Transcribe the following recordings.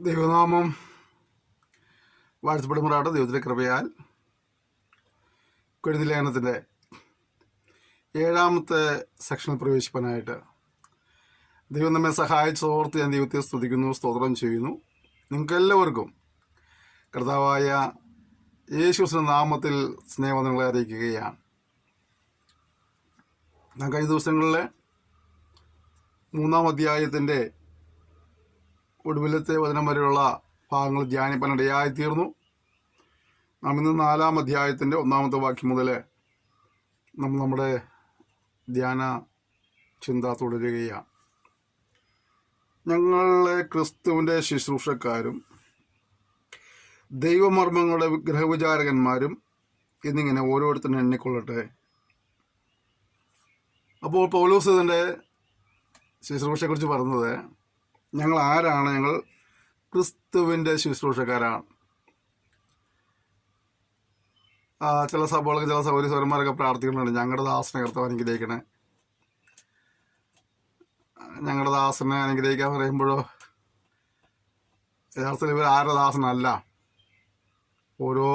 ദൈവനാമം വാഴ്ത്തപ്പെടുമാറാകട്ടെ. ദൈവത്തിൻ്റെ കൃപയാൽ കൊരിന്ത്യർ ലേഖനത്തിൻ്റെ 7-ാമത്തെ സെക്ഷനിൽ പ്രവേശിപ്പാനായിട്ട് ദൈവം നമ്മെ സഹായിച്ചോർത്ത് ഞാൻ ദൈവത്തെ സ്തുതിക്കുന്നു, സ്തോത്രം ചെയ്യുന്നു. നിങ്ങൾക്കെല്ലാവർക്കും കർത്താവായ യേശുവിന്റെ നാമത്തിൽ സ്നേഹവന്ദനങ്ങളെ അറിയിക്കുകയാണ്. ഞാൻ കഴിഞ്ഞ ദിവസങ്ങളിലെ 3-ാം അധ്യായത്തിൻ്റെ ഒടുവിലത്തെ വചനം വരെയുള്ള ഭാഗങ്ങൾ ധ്യാനിപ്പാനിടയായിത്തീർന്നു. നാം ഇന്ന് 4-ാം അധ്യായത്തിൻ്റെ 1-ാമത്തെ വാക്യം മുതൽ നമ്മുടെ ധ്യാന ചിന്ത തുടരുകയാണ്. ഞങ്ങളെ ക്രിസ്തുവിൻ്റെ ശുശ്രൂഷക്കാരും ദൈവമർമ്മങ്ങളുടെ വിഗ്രഹവിചാരകന്മാരും എന്നിങ്ങനെ ഓരോരുത്തരും എണ്ണിക്കൊള്ളട്ടെ. അപ്പോൾ പൗലോസ് ഇതിൻ്റെ ശുശ്രൂഷയെക്കുറിച്ച് പറഞ്ഞത്, ഞങ്ങൾ ആരാണ്? ഞങ്ങൾ ക്രിസ്തുവിൻ്റെ ശുശ്രൂഷക്കാരാണ്. ചില സഭകളൊക്കെ ചില സൗരന്മാരൊക്കെ പ്രാർത്ഥിക്കുന്നുണ്ട്, ഞങ്ങളുടെ ദാസനെ കർത്താവ് അനുഗ്രഹിക്കണേ. ഞങ്ങളുടെ ദാസനെ അനുഗ്രഹിക്കാൻ പറയുമ്പോഴോ യഥാർത്ഥത്തിൽ ഇവർ ആരുടെ ദാസനല്ല. ഓരോ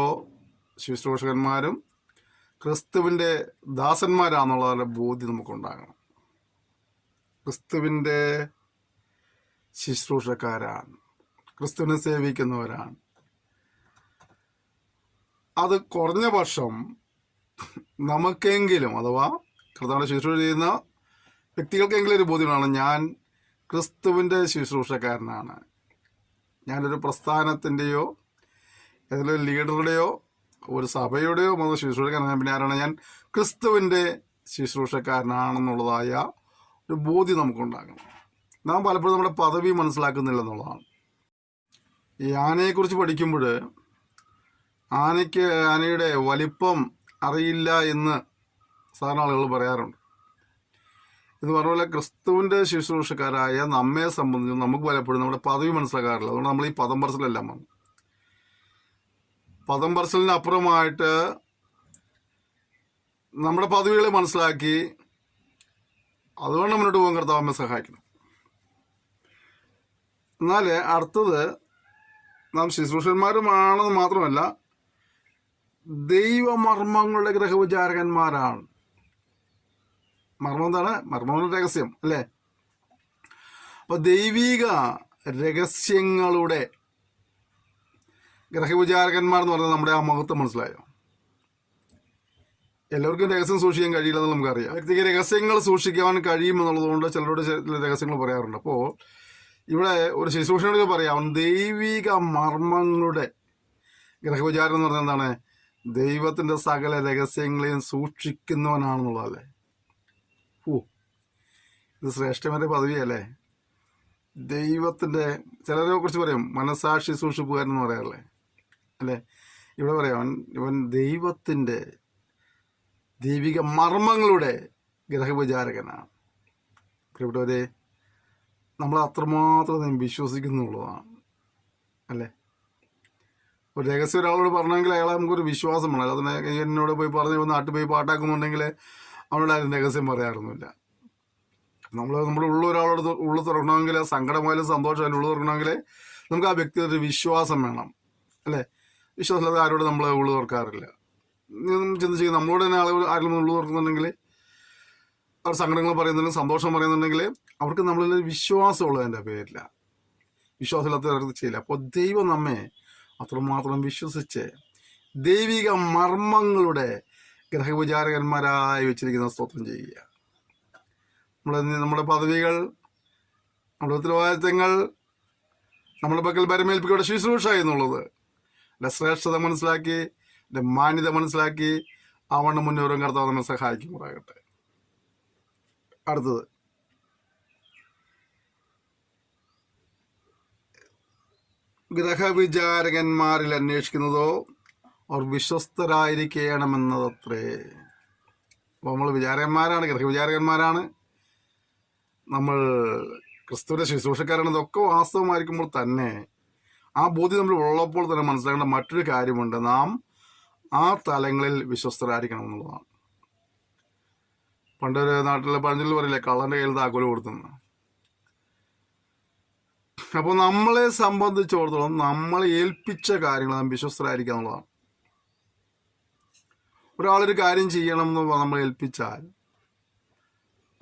ശുശ്രൂഷകന്മാരും ക്രിസ്തുവിൻ്റെ ദാസന്മാരാണെന്നുള്ള ബോധ്യം നമുക്കുണ്ടാകണം. ക്രിസ്തുവിൻ്റെ ശുശ്രൂഷക്കാരാണ്, ക്രിസ്തുവിനെ സേവിക്കുന്നവരാണ്. അത് കുറഞ്ഞ പക്ഷം നമുക്കെങ്കിലും, അഥവാ കർത്താവിനെ ശുശ്രൂഷ ചെയ്യുന്ന വ്യക്തികൾക്കെങ്കിലും ഒരു ബോധ്യമാണ്, ഞാൻ ക്രിസ്തുവിൻ്റെ ശുശ്രൂഷക്കാരനാണ്. ഞാനൊരു പ്രസ്ഥാനത്തിൻ്റെയോ ഏതെങ്കിലും ഒരു ലീഡറുടെയോ ഒരു സഭയുടെയോ മത ശുശ്രൂഷക്കാരനാണ്. പിന്നെ ആരാണ്? ഞാൻ ക്രിസ്തുവിൻ്റെ ശുശ്രൂഷക്കാരനാണെന്നുള്ളതായ ഒരു ബോധ്യം നമുക്കുണ്ടാകണം. നാം പലപ്പോഴും നമ്മുടെ പദവി മനസ്സിലാക്കുന്നില്ല എന്നുള്ളതാണ്. ഈ ആനയെക്കുറിച്ച് പഠിക്കുമ്പോൾ ആനയുടെ വലിപ്പം അറിയില്ല എന്ന് സാധാരണ ആളുകൾ പറയാറുണ്ട്. എന്ന് പറഞ്ഞ പോലെ ക്രിസ്തുവിൻ്റെ ശുശ്രൂഷക്കാരായ നമ്മെ സംബന്ധിച്ച് നമുക്ക് പലപ്പോഴും നമ്മുടെ പദവി മനസ്സിലാക്കാറില്ല. അതുകൊണ്ട് നമ്മൾ ഈ പദം പറച്ചിലെല്ലാം വന്നു. പദം പറച്ചിലിനപ്പുറമായിട്ട് നമ്മുടെ പദവികളെ മനസ്സിലാക്കി അതുകൊണ്ട് മുന്നോട്ട് പോകാൻ കർത്താവ് നമ്മെ സഹായിക്കണം. എന്നാൽ അടുത്തത്, നാം ശുശ്രൂഷന്മാരുമാണെന്ന് മാത്രമല്ല, ദൈവമർമ്മങ്ങളുടെ ഗ്രഹവിചാരകന്മാരാണ്. മർമ്മം എന്താണ്? മർമ്മങ്ങളുടെ രഹസ്യം അല്ലേ? അപ്പൊ ദൈവിക രഹസ്യങ്ങളുടെ ഗ്രഹവിചാരകന്മാർ എന്ന് പറയുന്നത് നമ്മുടെ ആ മഹത്വം മനസ്സിലായോ? എല്ലാവർക്കും രഹസ്യം സൂക്ഷിക്കാൻ കഴിയില്ലെന്ന് നമുക്കറിയാം. വ്യക്തിക്ക് രഹസ്യങ്ങൾ സൂക്ഷിക്കാൻ കഴിയുമെന്നുള്ളതുകൊണ്ട് ചിലരോട് ചില രഹസ്യങ്ങൾ പറയാറുണ്ട്. അപ്പോൾ ഇവിടെ ഒരു ശുശ്രൂഷയോട് പറയാം, ദൈവിക മർമ്മങ്ങളുടെ ഗ്രഹവിചാരം എന്ന് പറഞ്ഞാൽ എന്താണ്? ദൈവത്തിൻ്റെ സകല രഹസ്യങ്ങളെയും സൂക്ഷിക്കുന്നവനാണെന്നുള്ളതല്ലേ. ഇത് ശ്രേഷ്ഠമായ പദവിയല്ലേ? ദൈവത്തിൻ്റെ, ചിലരെ കുറിച്ച് പറയും മനസാക്ഷി സൂക്ഷിപ്പുകാരൻ എന്ന് പറയാറില്ലേ അല്ലേ? ഇവിടെ പറയാം, ഇവൻ ദൈവത്തിൻ്റെ ദൈവിക മർമ്മങ്ങളുടെ ഗ്രഹവിചാരകനാണ്. പ്രിയപ്പെട്ടവരെ, നമ്മൾ അത്രമാത്രം വിശ്വസിക്കുന്നുള്ളതാണ് അല്ലേ? ഒരു രഹസ്യം ഒരാളോട് പറഞ്ഞെങ്കിൽ അയാളെ നമുക്കൊരു വിശ്വാസം വേണം. അതിനെ എന്നോട് പോയി പറഞ്ഞ് നാട്ടിൽ പോയി പാട്ടാക്കുന്നുണ്ടെങ്കിൽ അവനോട് ആരും രഹസ്യം പറയാറൊന്നുമില്ല. നമ്മുടെ ഉള്ള ഒരാളോട് ഉള്ളു തുറക്കണമെങ്കിൽ, സങ്കടമായാലും സന്തോഷമായാലും ഉള്ളു തുറക്കണമെങ്കിൽ നമുക്ക് ആ വ്യക്തിയുടെ ഒരു വിശ്വാസം വേണം അല്ലേ? വിശ്വാസമില്ലാതെ ആരോട് നമ്മൾ ഉള്ളു തുറക്കാറില്ല. ചിന്തിച്ച് നമ്മളോട് തന്നെ ആരെങ്കിലും ഉള്ളു തുറക്കുന്നുണ്ടെങ്കിൽ, അവർ സങ്കടങ്ങൾ പറയുന്നുണ്ടെങ്കിൽ, സന്തോഷം പറയുന്നുണ്ടെങ്കിൽ അവർക്ക് നമ്മളിൽ വിശ്വാസമുള്ളതിൻ്റെ പേരില്ല. വിശ്വാസമില്ലാത്തവർക്ക് ചെയ്യില്ല. അപ്പോൾ ദൈവം നമ്മെ അത്രമാത്രം വിശ്വസിച്ച് ദൈവിക മർമ്മങ്ങളുടെ ഗ്രഹവിചാരകന്മാരായി വെച്ചിരിക്കുന്ന സ്തോത്രം ചെയ്യുക. നമ്മുടെ പദവികൾ, നമ്മുടെ ഉത്തരവാദിത്തങ്ങൾ, നമ്മുടെ പക്കൽ പരമേൽപ്പിക്കയുടെ ശുശ്രൂഷ എന്നുള്ളത് ശ്രേഷ്ഠത മനസ്സിലാക്കി, മാന്യത മനസ്സിലാക്കി അവണ്ണം മുന്നേറും കർത്താവ് നമ്മെ സഹായിക്കുമാറാകട്ടെ. അടുത്തത്, ഗ്രഹവിചാരകന്മാരിൽ അന്വേഷിക്കുന്നതോ അവർ വിശ്വസ്തരായിരിക്കണമെന്നതത്രേ. അപ്പോൾ നമ്മൾ വിചാരകന്മാരാണ്, ഗ്രഹവിചാരകന്മാരാണ്, നമ്മൾ ക്രിസ്തുവിൻ്റെ ശുശ്രൂഷക്കാരാണ്. ഇതൊക്കെ വാസ്തവമായിരിക്കുമ്പോൾ തന്നെ ആ ബോധ്യം നമ്മൾ ഉള്ളപ്പോൾ തന്നെ മനസ്സിലാക്കേണ്ട മറ്റൊരു കാര്യമുണ്ട്, നാം ആ തലങ്ങളിൽ വിശ്വസ്തരായിരിക്കണം എന്നുള്ളതാണ്. പണ്ടൊരു നാട്ടിലെ പഴഞ്ചൊല്ല് പറയില്ലേ, കള്ളൻ്റെ കയ്യിൽ താക്കോല് കൊടുത്തെന്ന്. അപ്പോൾ നമ്മളെ സംബന്ധിച്ചിടത്തോളം നമ്മളെ ഏൽപ്പിച്ച കാര്യങ്ങൾ നാം വിശ്വസ്തരായിരിക്കുക എന്നുള്ളതാണ്. ഒരാളൊരു കാര്യം ചെയ്യണം എന്ന് നമ്മൾ ഏൽപ്പിച്ചാൽ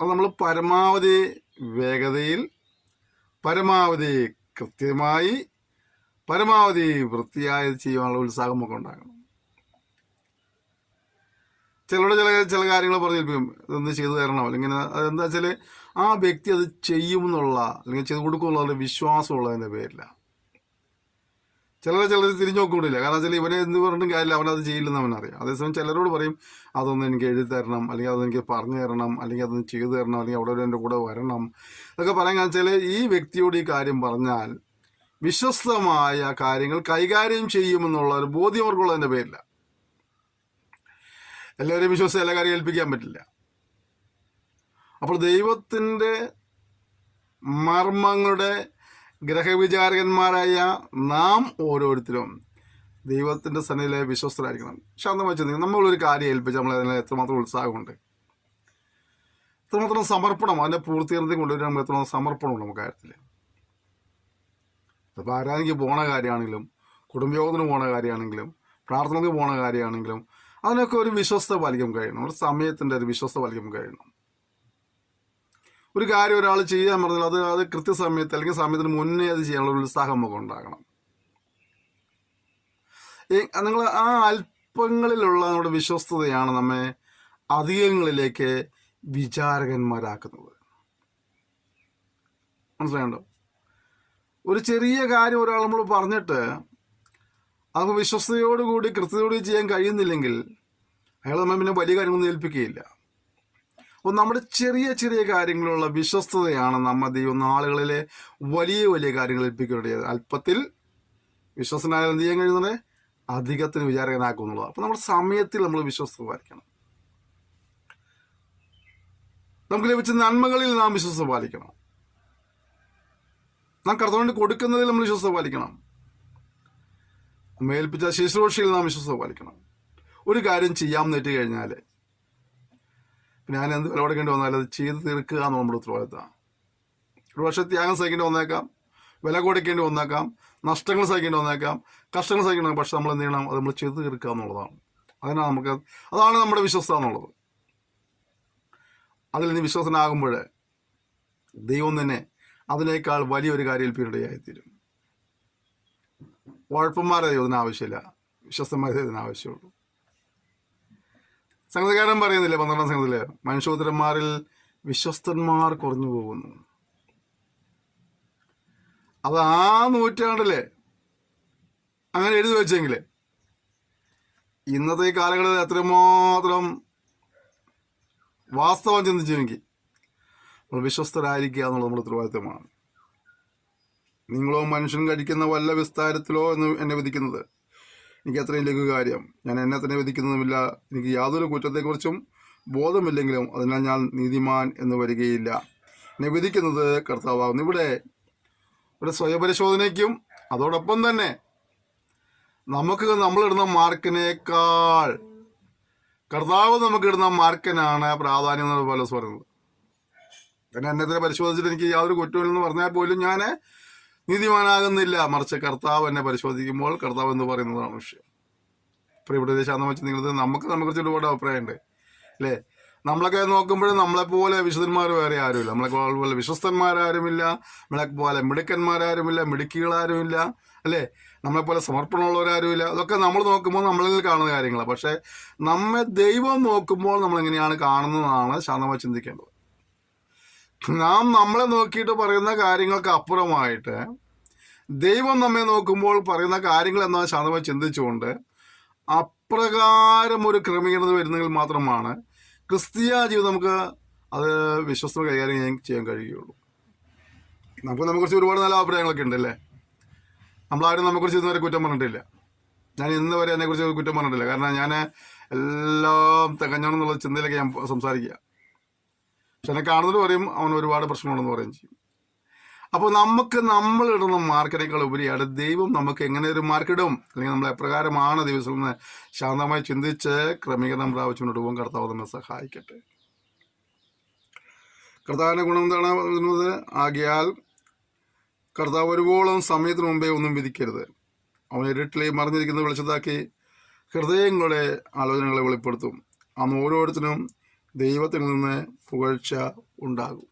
അത് നമ്മൾ പരമാവധി വേഗതയിൽ, പരമാവധി കൃത്യമായി, പരമാവധി വൃത്തിയായി ചെയ്യാനുള്ള ഉത്സാഹമൊക്കെ ഉണ്ടാകണം. ചിലരുടെ ചില കാര്യങ്ങൾ പറഞ്ഞേൽപ്പിക്കും, ഇതൊന്ന് ചെയ്തു തരണം, അല്ലെങ്കിൽ അതെന്താ വെച്ചാൽ ആ വ്യക്തി അത് ചെയ്യുമെന്നുള്ള അല്ലെങ്കിൽ ചെയ്ത് കൊടുക്കുമെന്നുള്ള വിശ്വാസമുള്ളതിൻ്റെ പേരില്ല. ചിലർ തിരിഞ്ഞു നോക്കൂടില്ല. കാരണം വെച്ചാൽ ഇവനെ എന്ത് പറഞ്ഞിട്ടും കാര്യമില്ല, അവനത് ചെയ്യില്ലെന്ന് അവനറിയാം. അതേസമയം ചിലരോട് പറയും, അതൊന്ന് എനിക്ക് എഴുതി തരണം, അല്ലെങ്കിൽ അതെനിക്ക് പറഞ്ഞു തരണം, അല്ലെങ്കിൽ അതൊന്ന് ചെയ്തു തരണം, അല്ലെങ്കിൽ അവിടെ എൻ്റെ കൂടെ വരണം എന്നൊക്കെ പറയാൻ വെച്ചാൽ ഈ വ്യക്തിയോട് ഈ കാര്യം പറഞ്ഞാൽ വിശ്വസ്തമായ കാര്യങ്ങൾ കൈകാര്യം ചെയ്യുമെന്നുള്ള ഒരു ബോധ്യം അവർക്കുള്ളതിൻ്റെ പേരില്ല. എല്ലാവരെയും വിശ്വസിച്ച് എല്ലാ കാര്യം ഏൽപ്പിക്കാൻ പറ്റില്ല. അപ്പോൾ ദൈവത്തിൻ്റെ മർമ്മങ്ങളുടെ ഗ്രഹവിചാരകന്മാരായ നാം ഓരോരുത്തരും ദൈവത്തിൻ്റെ സന്നിധിയിലെ വിശ്വസ്തരായിരിക്കണം. ശാന്തമായി ചിന്തിക്കണം. നമ്മളൊരു കാര്യം ഏൽപ്പിച്ച് നമ്മൾ അതിന് എത്രമാത്രം ഉത്സാഹമുണ്ട്, എത്രമാത്രം സമർപ്പണം, അതിൻ്റെ പൂർത്തീകരണത്തിൽ കൊണ്ടുവരാൻ നമുക്ക് എത്രമാത്രം സമർപ്പണമുണ്ട് നമുക്ക് കാര്യത്തിൽ. അപ്പോൾ ആരാധനയ്ക്ക് പോണ കാര്യമാണെങ്കിലും, കുടുംബയോഗത്തിന് പോണ കാര്യമാണെങ്കിലും, പ്രാർത്ഥനയ്ക്ക് പോണ കാര്യമാണെങ്കിലും അതിനൊക്കെ ഒരു വിശ്വസ്ത പാലിക്കാൻ കഴിയണം. ഒരു സമയത്തിൻ്റെ ഒരു വിശ്വസ്ത പാലിക്കാൻ കഴിയണം. ഒരു കാര്യം ഒരാൾ ചെയ്യാൻ പറഞ്ഞാൽ അത് കൃത്യസമയത്ത് അല്ലെങ്കിൽ സമയത്തിന് മുന്നേ അത് ചെയ്യാനുള്ള ഉത്സാഹം നമുക്ക് ഉണ്ടാകണം. നിങ്ങൾ ആ അല്പങ്ങളിലുള്ള നമ്മുടെ വിശ്വസ്തതയാണ് നമ്മെ അധികങ്ങളിലേക്ക് വിചാരകന്മാരാക്കുന്നത്. മനസ്സിലായല്ലോ? ഒരു ചെറിയ കാര്യം ഒരാൾ നമ്മൾ പറഞ്ഞിട്ട് നമുക്ക് വിശ്വസ്തയോടുകൂടി കൃത്യതയോടുകൂടി ചെയ്യാൻ കഴിയുന്നില്ലെങ്കിൽ അയാൾ നമ്മൾ പിന്നെ വലിയ കാര്യങ്ങളൊന്നും ഏൽപ്പിക്കുകയില്ല. അപ്പോൾ നമ്മുടെ ചെറിയ ചെറിയ കാര്യങ്ങളുള്ള വിശ്വസ്തതയാണ് നമ്മ നാളുകളിലെ വലിയ വലിയ കാര്യങ്ങൾ ഏൽപ്പിക്കേണ്ടത്. അല്പത്തിൽ വിശ്വസ്തനായ എന്ത് ചെയ്യാൻ കഴിയുന്നത് അധികത്തിന് വിചാരകനാക്കുന്നുള്ളത്. അപ്പോൾ നമ്മുടെ സമയത്തിൽ നമ്മൾ വിശ്വസ്തത പാലിക്കണം. നമുക്ക് ലഭിച്ച നന്മകളിൽ നാം വിശ്വസ്തത പാലിക്കണം. നാം കർത്താവിന് കൊടുക്കുന്നതിൽ നമ്മൾ വിശ്വസ്തത പാലിക്കണം. നമ്മെ ഏൽപ്പിച്ച ശുശ്രൂഷയിൽ നാം വിശ്വസ്തത പാലിക്കണം. ഒരു കാര്യം ചെയ്യാമെന്ന് ഏറ്റ് കഴിഞ്ഞാൽ ഞാൻ എന്ത് വില കൊടുക്കേണ്ടി വന്നാലും അത് ചെയ്ത് തീർക്കുക എന്ന് നമ്മുടെ ഉത്തരവാദിത്തമാണ്. ഒരു പക്ഷേ ത്യാഗം സഹിക്കേണ്ടി വന്നേക്കാം, വില കൊടുക്കേണ്ടി വന്നേക്കാം, നഷ്ടങ്ങൾ സഹിക്കേണ്ടി വന്നേക്കാം, കഷ്ടങ്ങൾ സഹിക്കണം. പക്ഷെ നമ്മൾ എന്ത് ചെയ്യണം? അത് നമ്മൾ ചെയ്ത് തീർക്കുക എന്നുള്ളതാണ്. അതാണ് നമ്മുടെ വിശ്വസ്ത എന്നുള്ളത്. അതിൽ നീ വിശ്വസനാകുമ്പോൾ ദൈവം തന്നെ അതിനേക്കാൾ വലിയൊരു കാര്യം ഏൽപ്പിക്കേണ്ടതായിത്തീരും. ഉഴപ്പന്മാരെ ദൈവത്തിന് ആവശ്യമില്ല, വിശ്വസ്തന്മാരെ ദൈവത്തിന് ആവശ്യമുള്ളൂ. സംഗതികാരൻ പറയുന്നില്ലേ 12-ാം സംഗതിയില്, മനുഷ്യോത്തരന്മാരിൽ വിശ്വസ്തന്മാർ കുറഞ്ഞു പോകുന്നു. അത് ആ നൂറ്റാണ്ടിലെ അങ്ങനെ എഴുതി വെച്ചെങ്കിൽ ഇന്നത്തെ ഈ കാലങ്ങളിൽ എത്രമാത്രം വാസ്തവം ചിന്തിച്ചെങ്കിൽ നമ്മൾ വിശ്വസ്തരായിരിക്കുക എന്നുള്ളത് നമ്മുടെ ഉത്തരവാദിത്തമാണ്. നിങ്ങളോ മനുഷ്യൻ കഴിക്കുന്ന വല്ല വിസ്താരത്തിലോ എന്ന് എന്നെ വിധിക്കുന്നത് എനിക്ക് അത്രയും ലഘു കാര്യം. ഞാൻ എന്നെ തന്നെ വിധിക്കുന്നതുമില്ല. എനിക്ക് യാതൊരു കുറ്റത്തെക്കുറിച്ചും ബോധമില്ലെങ്കിലും അതിനാൽ ഞാൻ നീതിമാൻ എന്ന് വരികയില്ല. എന്നെ വിധിക്കുന്നത് കർത്താവാകുന്നു. ഇവിടെ ഒരു സ്വയപരിശോധനയ്ക്കും അതോടൊപ്പം തന്നെ നമ്മളിടുന്ന മാർക്കിനേക്കാൾ കർത്താവ് നമുക്കിടുന്ന മാർക്കിനാണ് പ്രാധാന്യം എന്നത് പോലെ പറയുന്നത്. പിന്നെ എന്നെ തന്നെ പരിശോധിച്ചിട്ട് എനിക്ക് യാതൊരു കുറ്റമില്ലെന്ന് പറഞ്ഞാൽ പോലും ഞാൻ നീതിമാനാകുന്നില്ല. മറിച്ച് കർത്താവ് എന്നെ പരിശോധിക്കുമ്പോൾ കർത്താവ് എന്ന് പറയുന്നതാണ് വിഷയം. പ്രിയപ്പെട്ട ശാന്തം വെച്ച് നമുക്കെക്കുറിച്ച് ഒരുപാട് അഭിപ്രായമുണ്ട് അല്ലേ? നമ്മളൊക്കെ നോക്കുമ്പോഴും നമ്മളെപ്പോലെ വിശുദ്ധന്മാർ വേറെ ആരുമില്ല, നമ്മളെപ്പോലെ വിശ്വസ്തന്മാരാരുമില്ല, നമ്മളെപ്പോലെ മിടുക്കന്മാരാരുമില്ല, മിടുക്കികളാരുമില്ല അല്ലേ? നമ്മളെപ്പോലെ സമർപ്പണമുള്ളവരാരുമില്ല. അതൊക്കെ നമ്മൾ നോക്കുമ്പോൾ നമ്മളിൽ കാണുന്ന കാര്യങ്ങളാണ്. പക്ഷെ നമ്മെ ദൈവം നോക്കുമ്പോൾ നമ്മളെങ്ങനെയാണ് കാണുന്നതാണ് ശാന്തമായി ചിന്തിക്കേണ്ടത്. നാം നമ്മളെ നോക്കിയിട്ട് പറയുന്ന കാര്യങ്ങൾക്ക് അപ്പുറമായിട്ട് ദൈവം നമ്മെ നോക്കുമ്പോൾ പറയുന്ന കാര്യങ്ങൾ എന്നാൽ ശാന്തമായി ചിന്തിച്ചുകൊണ്ട് അപ്രകാരം ഒരു ക്രമീകരണം വരുന്നെങ്കിൽ മാത്രമാണ് ക്രിസ്തീയ ജീവിതം നമുക്ക് അത് വിശ്വസ്ത കൈകാര്യം ചെയ്യാൻ കഴിയുകയുള്ളൂ. നമുക്കെക്കുറിച്ച് ഒരുപാട് നല്ല അഭിപ്രായങ്ങളൊക്കെ ഉണ്ടല്ലേ? നമ്മളാരും നമ്മെക്കുറിച്ച് ഇന്നുവരെ കുറ്റം പറഞ്ഞിട്ടില്ല. ഞാൻ ഇന്ന് വരെ എന്നെക്കുറിച്ച് കുറ്റം പറഞ്ഞിട്ടില്ല. കാരണം ഞാൻ എല്ലാം തികഞ്ഞോണെന്നുള്ള ചിന്തയിലൊക്കെ ഞാൻ സംസാരിക്കുക. പക്ഷെ എന്നെ കാണുന്നത് പറയും അവന് ഒരുപാട് പ്രശ്നമുണ്ടെന്ന് പറയുകയും ചെയ്യും. അപ്പോൾ നമ്മളിടുന്ന മാർക്കിനേക്കാൾ ഉപരിയാണ് ദൈവം നമുക്ക് എങ്ങനെ ഒരു മാർക്കിടും, അല്ലെങ്കിൽ നമ്മൾ എപ്രകാരമാണ് ദിവസം എന്ന് ശാന്തമായി ചിന്തിച്ച് ക്രമീകരണം പ്രാപിച്ചു മുന്നോട്ട് പോകും. കർത്താവ് നമ്മെ സഹായിക്കട്ടെ. കർത്താവിൻ്റെ ഗുണം എന്താണ് പറയുന്നത്? ആകയാൽ കർത്താവ് ഒരുവോളം സമയത്തിന് മുമ്പേ ഒന്നും വിധിക്കരുത്. അവൻ ഇരുട്ടിലെ മറിഞ്ഞിരിക്കുന്ന വെളിച്ചത്താക്കി ഹൃദയങ്ങളുടെ ആലോചനകളെ വെളിപ്പെടുത്തും. അന്ന് ഓരോരുത്തരും ദൈവത്തിൽ നിന്ന് പുകഴ്ച ഉണ്ടാകും.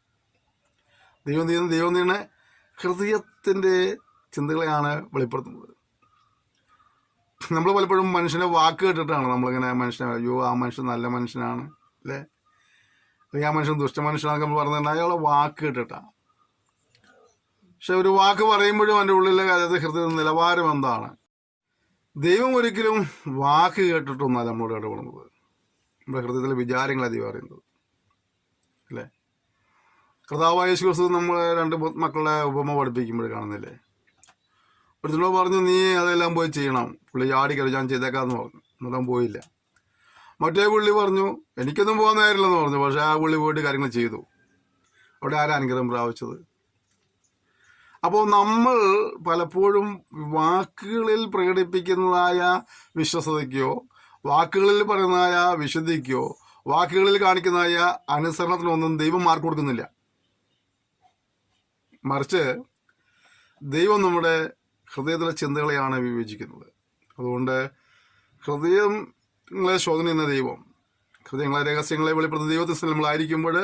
ദൈവം തന്നെ ഹൃദയത്തിൻ്റെ ചിന്തകളെയാണ് വെളിപ്പെടുത്തുന്നത്. നമ്മൾ പലപ്പോഴും മനുഷ്യനെ വാക്ക് കേട്ടിട്ടാണ് നമ്മളിങ്ങനെ മനുഷ്യനെ, അയ്യോ ആ മനുഷ്യൻ നല്ല മനുഷ്യനാണ് അല്ലേ, അല്ലെങ്കിൽ ആ മനുഷ്യൻ ദുഷ്ട മനുഷ്യനാണെന്ന് നമ്മൾ പറഞ്ഞിട്ടുണ്ട്, അയാളെ വാക്ക് കേട്ടിട്ടാണ്. പക്ഷെ ഒരു വാക്ക് പറയുമ്പോഴും അതിൻ്റെ ഉള്ളിലെ അതായത് ഹൃദയ നിലവാരം എന്താണ്? ദൈവം ഒരിക്കലും വാക്ക് കേട്ടിട്ടൊന്നല്ല നമ്മളോട് ഇടപെടുന്നത്. നമ്മുടെ ഹൃദയത്തിലെ വിചാരങ്ങൾ അധികം അറിയുന്നത് അല്ലേ. കർത്താവായ യേശു ക്രിസ്തു നമ്മൾ 2 മക്കളുടെ ഉപമ പഠിപ്പിക്കുമ്പോൾ കാണുന്നില്ലേ, ഒരുത്തിനോട് പറഞ്ഞു നീ അതെല്ലാം പോയി ചെയ്യണം. പുള്ളി ചാടിക്കറി ഞാൻ ചെയ്തേക്കാന്ന് പറഞ്ഞു, എന്നിട്ടും പോയില്ല. മറ്റേ പുള്ളി പറഞ്ഞു എനിക്കൊന്നും പോകാൻ നേരില്ലെന്ന് പറഞ്ഞു. പക്ഷെ ആ പുള്ളി പോയിട്ട് കാര്യങ്ങൾ ചെയ്തു. അവിടെ ആരാ അനുഗ്രഹം പ്രാപിച്ചത്? അപ്പോൾ നമ്മൾ പലപ്പോഴും വാക്കുകളിൽ പ്രകടിപ്പിക്കുന്നതായ വിശ്വസതയ്ക്കോ വാക്കുകളിൽ പറയുന്നതായ വിശുദ്ധിക്കോ വാക്കുകളിൽ കാണിക്കുന്നതായ അനുസരണത്തിനൊന്നും ദൈവം മാർക്ക് കൊടുക്കുന്നില്ല. മറിച്ച് ദൈവം നമ്മുടെ ഹൃദയത്തിലെ ചിന്തകളെയാണ് വിവേചിക്കുന്നത്. അതുകൊണ്ട് ഹൃദയങ്ങളെ ശോധന ചെയ്യുന്ന ദൈവം, ഹൃദയങ്ങളെ രഹസ്യങ്ങളെ വെളിപ്പെടുത്തുന്ന ദൈവത്തിൽ നമ്മളായിരിക്കുമ്പോൾ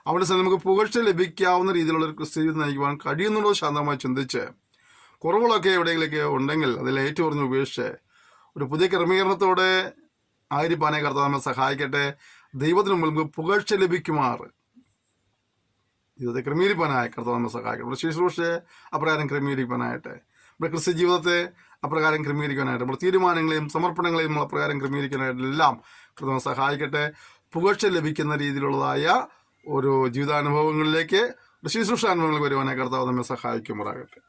അവിടെ നമുക്ക് പുകഴ്ച ലഭിക്കാവുന്ന രീതിയിലുള്ള ഒരു ക്രിസ്ത്യൻ നയിക്കുവാൻ കഴിയുന്നുള്ളത് ശാന്തമായി ചിന്തിച്ച് കുറവുകളൊക്കെ എവിടെയെങ്കിലൊക്കെ ഉണ്ടെങ്കിൽ അതിൽ ഏറ്റുപറഞ്ഞ് ഉപേക്ഷിച്ച് ഒരു പുതിയ ക്രമീകരണത്തോടെ ആയിരിക്കാനെ കർത്താവ് നമ്മെ സഹായിക്കട്ടെ. ദൈവത്തിന് മുമ്പ് നമുക്ക് പുകഴ്ച ലഭിക്കുമാറ് ജീവിതത്തെ ക്രമീകരിക്കാനായി കർത്താവ് നമ്മെ സഹായിക്കട്ടെ. നമ്മുടെ ശുശ്രൂഷയെ അപ്രകാരം ക്രമീകരിക്കാനായിട്ട്, നമ്മുടെ ക്രിസ്ത്യ ജീവിതത്തെ അപ്രകാരം ക്രമീകരിക്കാനായിട്ട്, നമ്മുടെ തീരുമാനങ്ങളെയും സമർപ്പണങ്ങളെയും നമ്മൾ അപ്രകാരം ക്രമീകരിക്കാനായിട്ടെല്ലാം കർത്താവ് സഹായിക്കട്ടെ. പുകഴ്ച ലഭിക്കുന്ന രീതിയിലുള്ളതായ ഒരു ജീവിതാനുഭവങ്ങളിലേക്ക്, ശുശ്രൂഷാനുഭവങ്ങൾ വരുവാനായി കർത്താവ് നമ്മെ സഹായിക്കുമാറാകട്ടെ.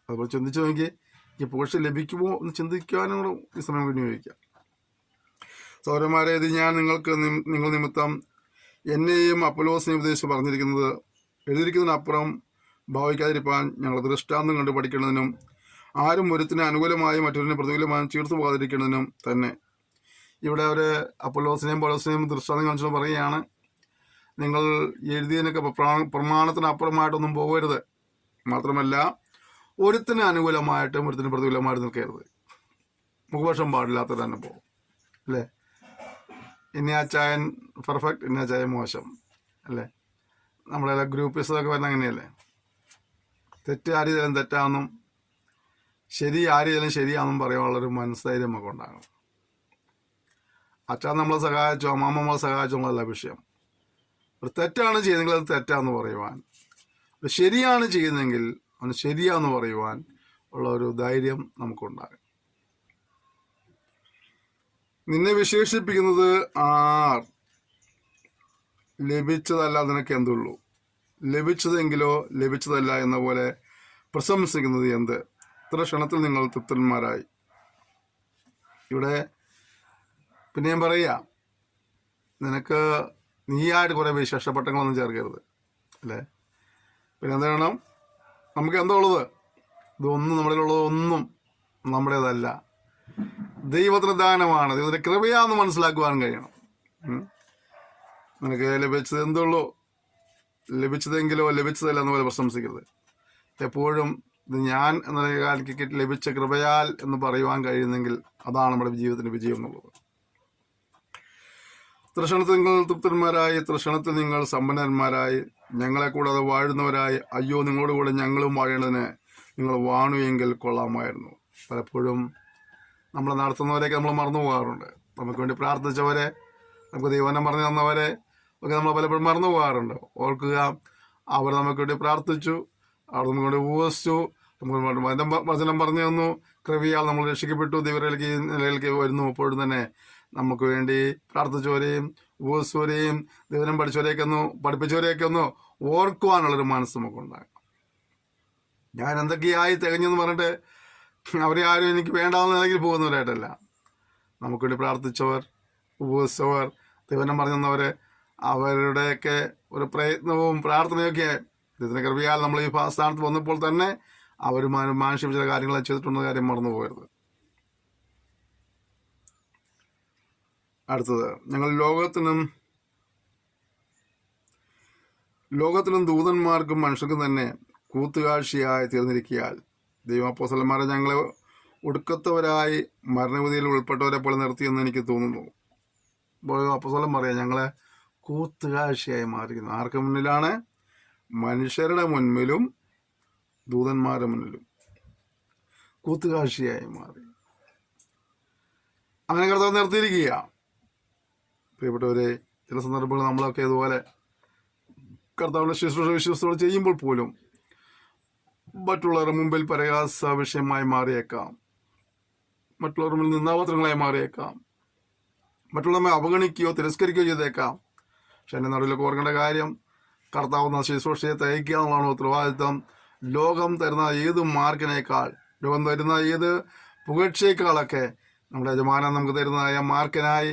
അതുപോലെ ചിന്തിച്ചു നോക്കി ഈ പുകഴ്ച ലഭിക്കുമോ എന്ന് ചിന്തിക്കാനും കൂടെ ഈ സമയം വിനിയോഗിക്കാം. സൗരന്മാരെ, ഇത് ഞാൻ നിങ്ങൾ നിമിത്തം എന്നെയും അപ്പൊല്ലോസിനെയും ഉപദേശിച്ച് പറഞ്ഞിരിക്കുന്നത് എഴുതിയിരിക്കുന്നതിനപ്പുറം ഭാവിക്കാതിരിക്കാൻ ഞങ്ങൾ ദൃഷ്ടാന്തം കണ്ട് പഠിക്കുന്നതിനും ആരും ഒരുത്തിന് അനുകൂലമായും മറ്റൊരിന് പ്രതികൂലമായും ചേർത്ത് പോകാതിരിക്കുന്നതിനും തന്നെ. ഇവിടെ അവർ അപ്പൊല്ലോസിനെയും പൗലോസിനെയും ദൃഷ്ടാന്തം കാണിച്ചു പറയുകയാണ്, നിങ്ങൾ എഴുതിയതിനൊക്കെ പ്രമാണത്തിനപ്പുറമായിട്ടൊന്നും പോകരുത്. മാത്രമല്ല ഒരുത്തിന് അനുകൂലമായിട്ടും ഒരുത്തിന് പ്രതികൂലമായിട്ടും നിൽക്കരുത്. മുഖപക്ഷം പാടില്ലാത്ത തന്നെ പോകും അല്ലേ. ഇന്ന ചായൻ പെർഫെക്റ്റ്, ഇന്ന ചായ മോശം അല്ലേ. നമ്മുടെ ഗ്രൂപ്പിസൊക്കെ വരുന്ന അങ്ങനെയല്ലേ. തെറ്റ് ആര് ചെയ്താലും തെറ്റാണെന്നും ശരി ആര് ചെയ്താലും ശരിയാണെന്നും പറയാനുള്ളൊരു മനസ്സൈര്യം നമുക്ക് ഉണ്ടാകണം. അച്ഛൻ നമ്മളെ സഹായിച്ചോ അമ്മാമ്മ നമ്മളെ സഹായിച്ചോ എന്നുള്ളതല്ല വിഷയം. ഒരു തെറ്റാണ് ചെയ്യുന്നതെങ്കിൽ അത് തെറ്റാന്ന് പറയുവാൻ, ഒരു ശരിയാണ് ചെയ്യുന്നതെങ്കിൽ അവന് ശരിയാന്ന് പറയുവാൻ ഉള്ള ഒരു ധൈര്യം നമുക്കുണ്ടാകും. നിന്നെ വിശേഷിപ്പിക്കുന്നത് ആർ? ലഭിച്ചതല്ല നിനക്ക് എന്തുള്ളൂ, ലഭിച്ചതെങ്കിലോ ലഭിച്ചതല്ല എന്ന പോലെ പ്രശംസിക്കുന്നത് എന്ത്? ഇത്ര ക്ഷണത്തിൽ നിങ്ങൾ തൃപ്തന്മാരായി. ഇവിടെ പിന്നെ ഞാൻ പറയുക, നിനക്ക് നീയായിട്ട് കുറേ വിശേഷപ്പെട്ടങ്ങളൊന്നും ചേർക്കരുത് അല്ലേ. പിന്നെ എന്ത് വേണം? നമുക്ക് എന്താ ഉള്ളത്? ഇതൊന്നും നമ്മുടെ ഉള്ളതൊന്നും നമ്മുടേതല്ല, ദൈവത്തിന് ദാനമാണ്, ദൈവത്തിൻ്റെ കൃപയാണെന്ന് മനസ്സിലാക്കുവാൻ കഴിയണം. നിനക്ക് ലഭിച്ചത് എന്തുള്ളൂ, ലഭിച്ചതെങ്കിലോ ലഭിച്ചതല്ല എന്ന പോലെ പ്രശംസിക്കരുത്. എപ്പോഴും ഇത് ഞാൻ എന്ന കാലയ്ക്ക് ലഭിച്ച കൃപയാൽ എന്ന് പറയുവാൻ കഴിയുന്നെങ്കിൽ അതാണ് നമ്മുടെ ജീവിതത്തിൻ്റെ വിജയം എന്നുള്ളത്. തൃക്ഷണത്തിൽ നിങ്ങൾ തൃപ്തന്മാരായി, തൃക്ഷണത്തിൽ നിങ്ങൾ സമ്പന്നന്മാരായി, ഞങ്ങളെ കൂടാതെ വാഴുന്നവരായി, അയ്യോ നിങ്ങളോട് കൂടെ ഞങ്ങളും വാഴേണ്ടതിന് നിങ്ങൾ വാണു എങ്കിൽ കൊള്ളാമായിരുന്നു. പലപ്പോഴും നമ്മളെ നടത്തുന്നവരെയൊക്കെ നമ്മൾ മറന്നു പോകാറുണ്ട്. നമുക്ക് വേണ്ടി പ്രാർത്ഥിച്ചവരെ, നമുക്ക് ദൈവനം പറഞ്ഞു തന്നവരെ ഒക്കെ നമ്മൾ പലപ്പോഴും മറന്നു പോകാറുണ്ട്. ഓർക്കുക, അവർ നമുക്ക് വേണ്ടി പ്രാർത്ഥിച്ചു, അവർ നമുക്ക് വേണ്ടി ഉപവസിച്ചു, നമുക്ക് വചനം പറഞ്ഞു തന്നു, കൃപയാൽ നമ്മൾ രക്ഷിക്കപ്പെട്ടു, ദൈവത്തിലേക്ക് നിലയിലേക്ക് വരുന്നു. അപ്പോഴും തന്നെ നമുക്ക് വേണ്ടി പ്രാർത്ഥിച്ചവരെയും ഉപവസിച്ചവരെയും ദൈവനം പഠിപ്പിച്ചവരെയൊക്കെ ഒന്ന് ഓർക്കുവാനുള്ളൊരു മനസ്സ് നമുക്കുണ്ടാകും. ഞാൻ എന്തൊക്കെയായി തികഞ്ഞെന്ന് പറഞ്ഞിട്ട് അവരെ ആരും എനിക്ക് വേണ്ടാവുന്ന നിലയിൽ പോകുന്നവരായിട്ടല്ല. നമുക്ക് വേണ്ടി പ്രാർത്ഥിച്ചവർ, ഉപവസിച്ചവർ, ദൈവനം പറഞ്ഞു തന്നവർ, അവരുടെയൊക്കെ ഒരു പ്രയത്നവും പ്രാർത്ഥനയൊക്കെ ദൈവത്തിൻ്റെ കൃപയാൽ നമ്മൾ ഈ സ്ഥാനത്ത് വന്നപ്പോൾ തന്നെ അവർ മാനുഷിക ചില കാര്യങ്ങൾ ചെയ്തിട്ടുള്ള കാര്യം മറന്നു പോകരുത്. അടുത്തത്, ഞങ്ങൾ ലോകത്തിലും ദൂതന്മാർക്കും മനുഷ്യർക്കും തന്നെ കൂത്തുകാഴ്ചയായി തീർന്നിരിക്കയാൽ ദൈവം അപ്പോസ്തലന്മാരെ ഞങ്ങളെ ഒടുക്കത്തവരായി മരണവിധിയിൽ ഉൾപ്പെട്ടവരെ പോലെ നിർത്തിയെന്ന് എനിക്ക് തോന്നുന്നു. അപ്പോൾ അപ്പോസ്തലൻ പറയാം, ഞങ്ങളെ കൂത്തുകാഴ്ചയായി മാറിയിരുന്നു. ആർക്ക് മുന്നിലാണ്? മനുഷ്യരുടെ മുൻപിലും ദൂതന്മാരുടെ മുന്നിലും കൂത്തുകാഴ്ചയായി മാറി. അങ്ങനെ കർത്താവ് നിർത്തിയിരിക്കുക. പ്രിയപ്പെട്ടവരെ, ചില സന്ദർഭങ്ങളിൽ നമ്മളൊക്കെ ഇതുപോലെ കർത്താവിന്റെ ശുശ്രൂഷ വിശ്വസത്തോടെ ചെയ്യുമ്പോൾ പോലും മറ്റുള്ളവരുടെ മുമ്പിൽ പരിഹാസ വിഷയമായി മാറിയേക്കാം, മറ്റുള്ളവരുടെ മുന്നിൽ നിന്നാപാത്രങ്ങളായി മാറിയേക്കാം, മറ്റുള്ളവരെ അവഗണിക്കുകയോ തിരസ്കരിക്കുകയോ ചെയ്തേക്കാം. പക്ഷെ എൻ്റെ നടുവിലൊക്കെ ഓർക്കേണ്ട കാര്യം, കർത്താവ് ശുശ്രൂഷയെ തയ്ക്കുക എന്നുള്ളതാണ് ഉത്തരവാദിത്വം. ലോകം തരുന്ന ഏത് മാർക്കിനേക്കാൾ, ലോകം തരുന്ന ഏത് പുകഴ്ചയേക്കാളൊക്കെ നമ്മുടെ യജമാനൻ നമുക്ക് തരുന്നതായ മാർക്കിനായി,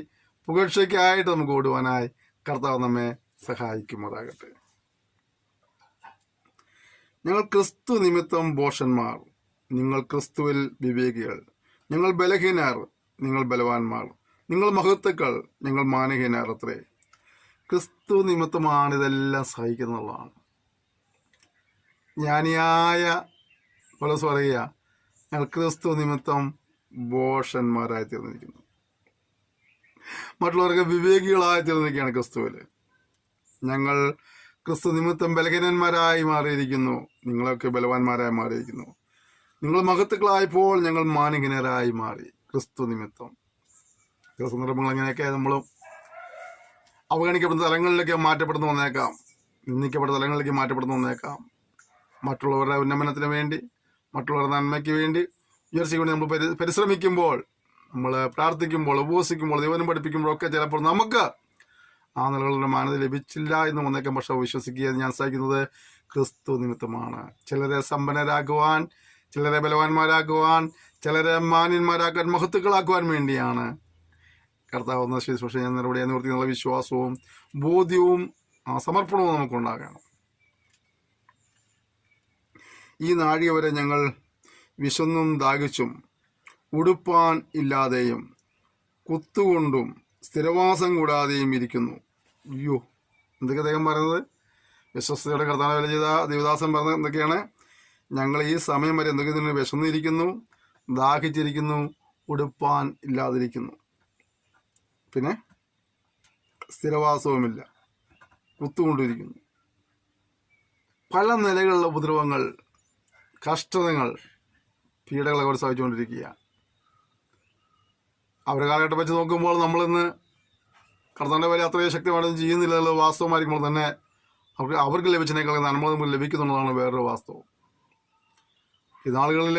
പുകഴ്ചയ്ക്കായിട്ട് നമുക്ക് ഓടുവാനായി കർത്താവ് നമ്മെ സഹായിക്കുമാറാകട്ടെ. ഞങ്ങൾ ക്രിസ്തു നിമിത്തം ഭോഷന്മാർ, നിങ്ങൾ ക്രിസ്തുവിൽ വിവേകികൾ. ഞങ്ങൾ ബലഹീനർ, നിങ്ങൾ ബലവാന്മാർ. നിങ്ങൾ മഹത്തുക്കൾ, ഞങ്ങൾ മാനഹീനർ അത്രേ. ക്രിസ്തു നിമിത്തമാണ് ഇതെല്ലാം സഹിക്കുന്നുള്ളതാണ്. ജ്ഞാനിയായ പൗലോസ് പറയുക, ഞങ്ങൾ ക്രിസ്തു നിമിത്തം ഭോഷന്മാരായി തീർന്നിരിക്കുന്നു. മറ്റുള്ളവർക്ക് വിവേകികളായി തീർന്നിരിക്കുകയാണ് ക്രിസ്തുവിൽ. ഞങ്ങൾ ക്രിസ്തു നിമിത്തം ബലഹീനന്മാരായി മാറിയിരിക്കുന്നു, നിങ്ങളൊക്കെ ബലവാന്മാരായി മാറിയിരിക്കുന്നു. നിങ്ങൾ മഹത്തുക്കളായപ്പോൾ ഞങ്ങൾ മാനഹീനരായി മാറി ക്രിസ്തു നിമിത്തം. ചില സന്ദർഭങ്ങൾ അങ്ങനെയൊക്കെ നമ്മളും അവഗണിക്കപ്പെടുന്ന തലങ്ങളിലേക്ക് മാറ്റപ്പെടുന്നു വന്നേക്കാം, നിന്ദിക്കപ്പെട്ട തലങ്ങളിലേക്ക് മാറ്റപ്പെടുന്നു വന്നേക്കാം. മറ്റുള്ളവരുടെ ഉന്നമനത്തിന് വേണ്ടി, മറ്റുള്ളവരുടെ നന്മയ്ക്ക് വേണ്ടി, ഉയർച്ചയ്ക്ക് വേണ്ടി നമ്മൾ പരിശ്രമിക്കുമ്പോൾ, നമ്മൾ പ്രാർത്ഥിക്കുമ്പോൾ, ഉപവസിക്കുമ്പോൾ, ദൈവം പഠിപ്പിക്കുമ്പോഴൊക്കെ ചിലപ്പോൾ നമുക്ക് ആ നിലകളുടെ മാനത ലഭിച്ചില്ല എന്ന് വന്നേക്കാം. പക്ഷെ വിശ്വസിക്കുക, ഞാൻ സഹിക്കുന്നത് ക്രിസ്തു നിമിത്തമാണ്. ചിലരെ സമ്പന്നരാക്കുവാൻ, ചിലരെ ബലവാന്മാരാക്കുവാൻ, ചിലരെ മാന്യന്മാരാക്കാൻ, മഹത്തുക്കളാക്കുവാൻ വേണ്ടിയാണ് കർത്താവ് എന്ന ശുശ്രൂഷ ഞാൻ നിവർത്തി എന്നുള്ള വിശ്വാസവും ബോധ്യവും സമർപ്പണവും നമുക്കുണ്ടാകണം. ഈ നാഴിക വരെ ഞങ്ങൾ വിശന്നും ദാഹിച്ചും ഉടുപ്പാൻ ഇല്ലാതെയും കുത്തുകൊണ്ടും സ്ഥിരവാസം കൂടാതെയും ഇരിക്കുന്നു. അയ്യോ, എന്തൊക്കെ അദ്ദേഹം പറയുന്നത്? വിശ്വസ്തയുടെ കർത്താവ് വില ചെയ്ത ദേവദാസൻ പറഞ്ഞത് എന്തൊക്കെയാണ്? ഞങ്ങൾ ഈ സമയം വരെ എന്തൊക്കെ വിശന്നിരിക്കുന്നു, ദാഹിച്ചിരിക്കുന്നു, ഉടുപ്പാൻ ഇല്ലാതിരിക്കുന്നു, പിന്നെ സ്ഥിരവാസവുമില്ല, കുത്തുകൊണ്ടിരിക്കുന്നു. പല നിലകളിലുള്ള ഉപദ്രവങ്ങൾ, കഷ്ടതകൾ, പീഡകളെ അവർ സഹിച്ചുകൊണ്ടിരിക്കുകയാണ്. അവരുടെ കാലഘട്ടം വെച്ച് നോക്കുമ്പോൾ നമ്മളിന്ന് കർത്താവിൻ്റെ വില അത്രയും ശക്തമായിട്ടൊന്നും ചെയ്യുന്നില്ലല്ലോ വാസ്തവമായിരിക്കുമ്പോൾ തന്നെ അവർക്ക് ലഭിച്ചതിനേക്കാൾ നന്മ നമുക്ക് ലഭിക്കുന്നുള്ളതാണ് വേറൊരു വാസ്തവം. ഈ നാളുകളിൽ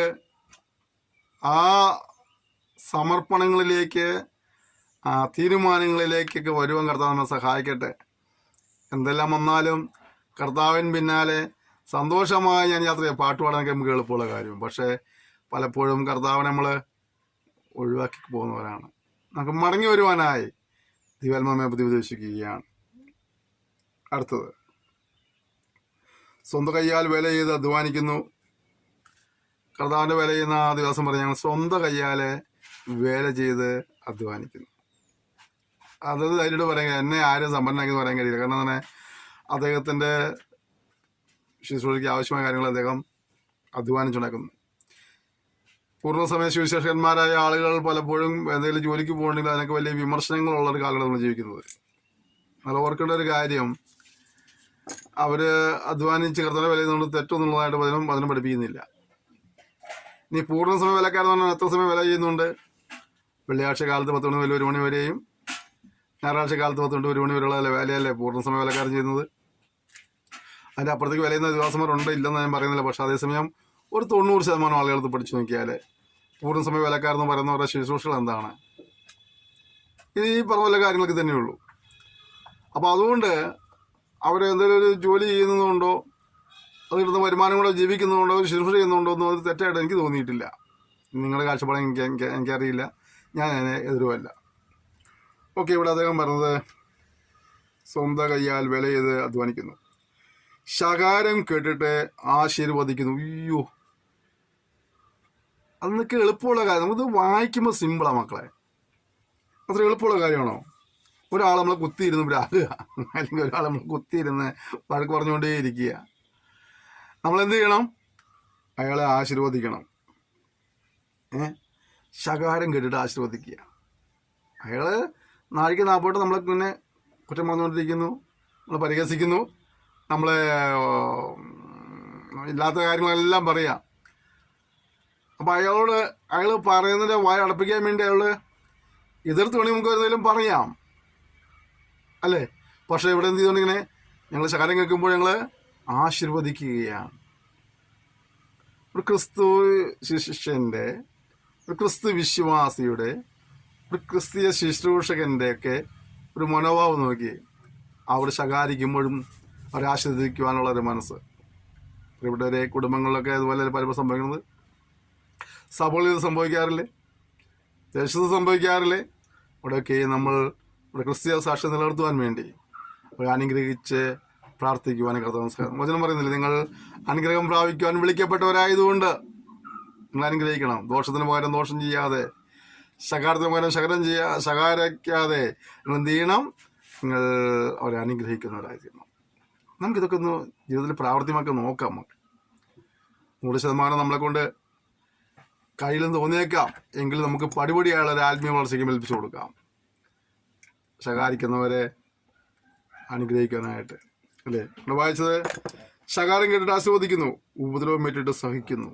ആ സമർപ്പണങ്ങളിലേക്ക്, ആ തീരുമാനങ്ങളിലേക്കൊക്കെ വരുവാൻ കർത്താവ് നമ്മെ സഹായിക്കട്ടെ. എന്തെല്ലാം വന്നാലും കർത്താവിന് പിന്നാലെ സന്തോഷമായി ഞാൻ യാത്ര ചെയ്യാം. പാട്ട് പാടാനൊക്കെ നമുക്ക് എളുപ്പമുള്ള കാര്യം, പക്ഷേ പലപ്പോഴും കർത്താവിനെ നമ്മൾ ഒഴിവാക്കി പോകുന്നവരാണ്. നമുക്ക് മടങ്ങി വരുവാനായി ദൈവാത്മാവെ ഉപദേശിക്കുകയാണ്. അടുത്തത്, സ്വന്തം കയ്യാൽ വേല ചെയ്ത് അധ്വാനിക്കുന്നു. കർത്താവിൻ്റെ വേല ചെയ്യുന്ന ആ ദിവസം പറഞ്ഞ് ഞങ്ങൾ സ്വന്തം കയ്യാലെ വേല ചെയ്ത് അധ്വാനിക്കുന്നു. അതായത് അതിനോട് പറയാൻ, എന്നെ ആരും സമ്പന്നനാക്കി പറയാൻ കഴിയില്ല. കാരണം തന്നെ അദ്ദേഹത്തിൻ്റെ ശുശ്രൂഷയ്ക്ക് ആവശ്യമായ കാര്യങ്ങൾ അദ്ദേഹം അധ്വാനിച്ചുണ്ടാക്കുന്നു. പൂർണ്ണസമയ സുവിശേഷകന്മാരായ ആളുകൾ പലപ്പോഴും എന്തെങ്കിലും ജോലിക്ക് പോകണമെങ്കിൽ അതിനൊക്കെ വലിയ വിമർശനങ്ങളുള്ളൊരു കാലഘട്ടം നമ്മൾ ജീവിക്കുന്നത്. നല്ല ഓർക്കേണ്ട ഒരു കാര്യം, അവർ അധ്വാനിച്ച് കർത്താവിനെ വില ചെയ്യുന്നത് തെറ്റൊന്നുള്ളതായിട്ട് അതിനും പഠിപ്പിക്കുന്നില്ല. ഇനി പൂർണ്ണസമയ വിലക്കാരെന്ന് പറഞ്ഞാൽ എത്ര സമയം വില ചെയ്യുന്നുണ്ട്? വെള്ളിയാഴ്ച കാലത്ത് 10 മണി മുതൽ 1 മണി വരെയും ഞായറാഴ്ച കാലത്ത് 10 to 1 മണി വരെയുള്ള വേലയല്ലേ പൂർണ്ണസമയ വിലക്കാരൻ ചെയ്യുന്നത്. അതിൻ്റെ അപ്പുറത്തേക്ക് വില ചെയ്യുന്ന ദിവസന്മാരുണ്ട്, ഇല്ലെന്ന് ഞാൻ പറയുന്നില്ല. പക്ഷേ അതേസമയം ഒരു 90% ആളുകൾക്ക് പഠിച്ചു നോക്കിയാൽ പൂർണ്ണസമയ വിലക്കാരെന്ന് പറയുന്നവരുടെ ശുശ്രൂഷകൾ എന്താണ്? ഈ പറഞ്ഞ വല്ല കാര്യങ്ങളൊക്കെ തന്നെയുള്ളൂ. അപ്പോൾ അതുകൊണ്ട് അവർ എന്തെങ്കിലും ഒരു ജോലി ചെയ്യുന്നതുകൊണ്ടോ അതിലുള്ള വരുമാനം കൂടെ ജീവിക്കുന്നതുകൊണ്ടോ ശുശ്രൂഷ ചെയ്യുന്നുണ്ടോ എന്നും അത് തെറ്റായിട്ട് എനിക്ക് തോന്നിയിട്ടില്ല. നിങ്ങളുടെ കാഴ്ചപ്പാട് എനിക്കറിയില്ല, ഞാൻ അതിനെ എതിരുമല്ല. ഓക്കെ, ഇവിടെ അദ്ദേഹം പറഞ്ഞത് സ്വന്തം കയ്യാൽ വില ചെയ്ത് അധ്വാനിക്കുന്നു. ശകാരം കേട്ടിട്ട് ആശീർവദിക്കുന്നു. അയ്യോ, അതൊക്കെ എളുപ്പമുള്ള കാര്യം. നമുക്കിത് വായിക്കുമ്പോൾ സിമ്പിളാണ് മക്കളെ. അത്ര എളുപ്പമുള്ള കാര്യമാണോ? ഒരാൾ നമ്മളെ കുത്തിയിരുന്ന് പ്രാകുക, അല്ലെങ്കിൽ ഒരാൾ നമ്മൾ കുത്തിയിരുന്ന് വഴക്ക് പറഞ്ഞുകൊണ്ടേ ഇരിക്കുക. നമ്മളെന്ത് ചെയ്യണം? അയാളെ ആശീർവദിക്കണം. ശകാരം കേട്ടിട്ട് ആശീർവദിക്കുക. അയാൾ നാഴിക നാപ്പോട്ട് നമ്മളെ പിന്നെ കുറ്റം പറഞ്ഞുകൊണ്ടിരിക്കുന്നു, നമ്മളെ പരിഹസിക്കുന്നു, നമ്മളെ ഇല്ലാത്ത കാര്യങ്ങളെല്ലാം പറയാം. അപ്പം അയാൾ പറയുന്നതിൻ്റെ വായ അടപ്പിക്കാൻ വേണ്ടി അയാൾ എതിർത്ത് വേണമെങ്കിൽ നമുക്ക് എന്തെങ്കിലും പറയാം, അല്ലേ? പക്ഷേ ഇവിടെ എന്ത് ചെയ്തുകൊണ്ടിങ്ങനെ ഞങ്ങൾ ശകാരം കേൾക്കുമ്പോൾ ഞങ്ങൾ ആശീർവദിക്കുകയാണ്. ഒരു ക്രിസ്തു ശിഷ്യൻ്റെ, ഒരു ക്രിസ്തു വിശ്വാസിയുടെ, ഒരു ക്രിസ്തീയ ശുശ്രൂഷകൻ്റെ ഒക്കെ ഒരു മനോഭാവം നോക്കി അവിടെ ശകാരിക്കുമ്പോഴും അവരെ ആശ്വസിക്കുവാനുള്ള ഒരു മനസ്സ്. ഇവിടെ ഒരേ കുടുംബങ്ങളിലൊക്കെ അതുപോലെ പലപ്പോൾ സംഭവിക്കുന്നത്, സഭകളിൽ ഇത് സംഭവിക്കാറില്ലേ, ദേശത്ത് സംഭവിക്കാറില്ലേ? ഇവിടെയൊക്കെ നമ്മൾ ഇവിടെ ക്രിസ്തീയ സാക്ഷ്യം നിലനിർത്തുവാൻ വേണ്ടി അവരെ അനുഗ്രഹിച്ച് പ്രാർത്ഥിക്കുവാൻ കർത്താവ് വചനം പറയുന്നില്ല, നിങ്ങൾ അനുഗ്രഹം പ്രാപിക്കുവാൻ വിളിക്കപ്പെട്ടവരായതുകൊണ്ട് നിങ്ങൾ അനുഗ്രഹിക്കണം. ദോഷത്തിന് പകരം ദോഷം ചെയ്യാതെ, ശകാരത്തിന് പകരം ശകാരിക്കാതെ നിങ്ങൾ എന്ത് ചെയ്യണം? നിങ്ങൾ അവരെ അനുഗ്രഹിക്കുന്നവരായിരിക്കണം. നമുക്കിതൊക്കെ ഒന്ന് ജീവിതത്തിൽ പ്രാവർത്തികമാക്കി നോക്കാം. നമുക്ക് 100% നമ്മളെ കൊണ്ട് കയ്യിലും തോന്നിയേക്കാം, എങ്കിലും നമുക്ക് പടിപടിയായുള്ള ഒരു ആത്മീയ വളർച്ചയ്ക്ക് ഏൽപ്പിച്ചു കൊടുക്കാം. ശകാരിക്കുന്നവരെ അനുഗ്രഹിക്കാനായിട്ട്, അല്ലേ? നമ്മൾ വായിച്ചത്, ശകാരം കേട്ടിട്ട് ആസ്വദിക്കുന്നു, ഉപദ്രവം ഏറ്റിട്ട് സഹിക്കുന്നു,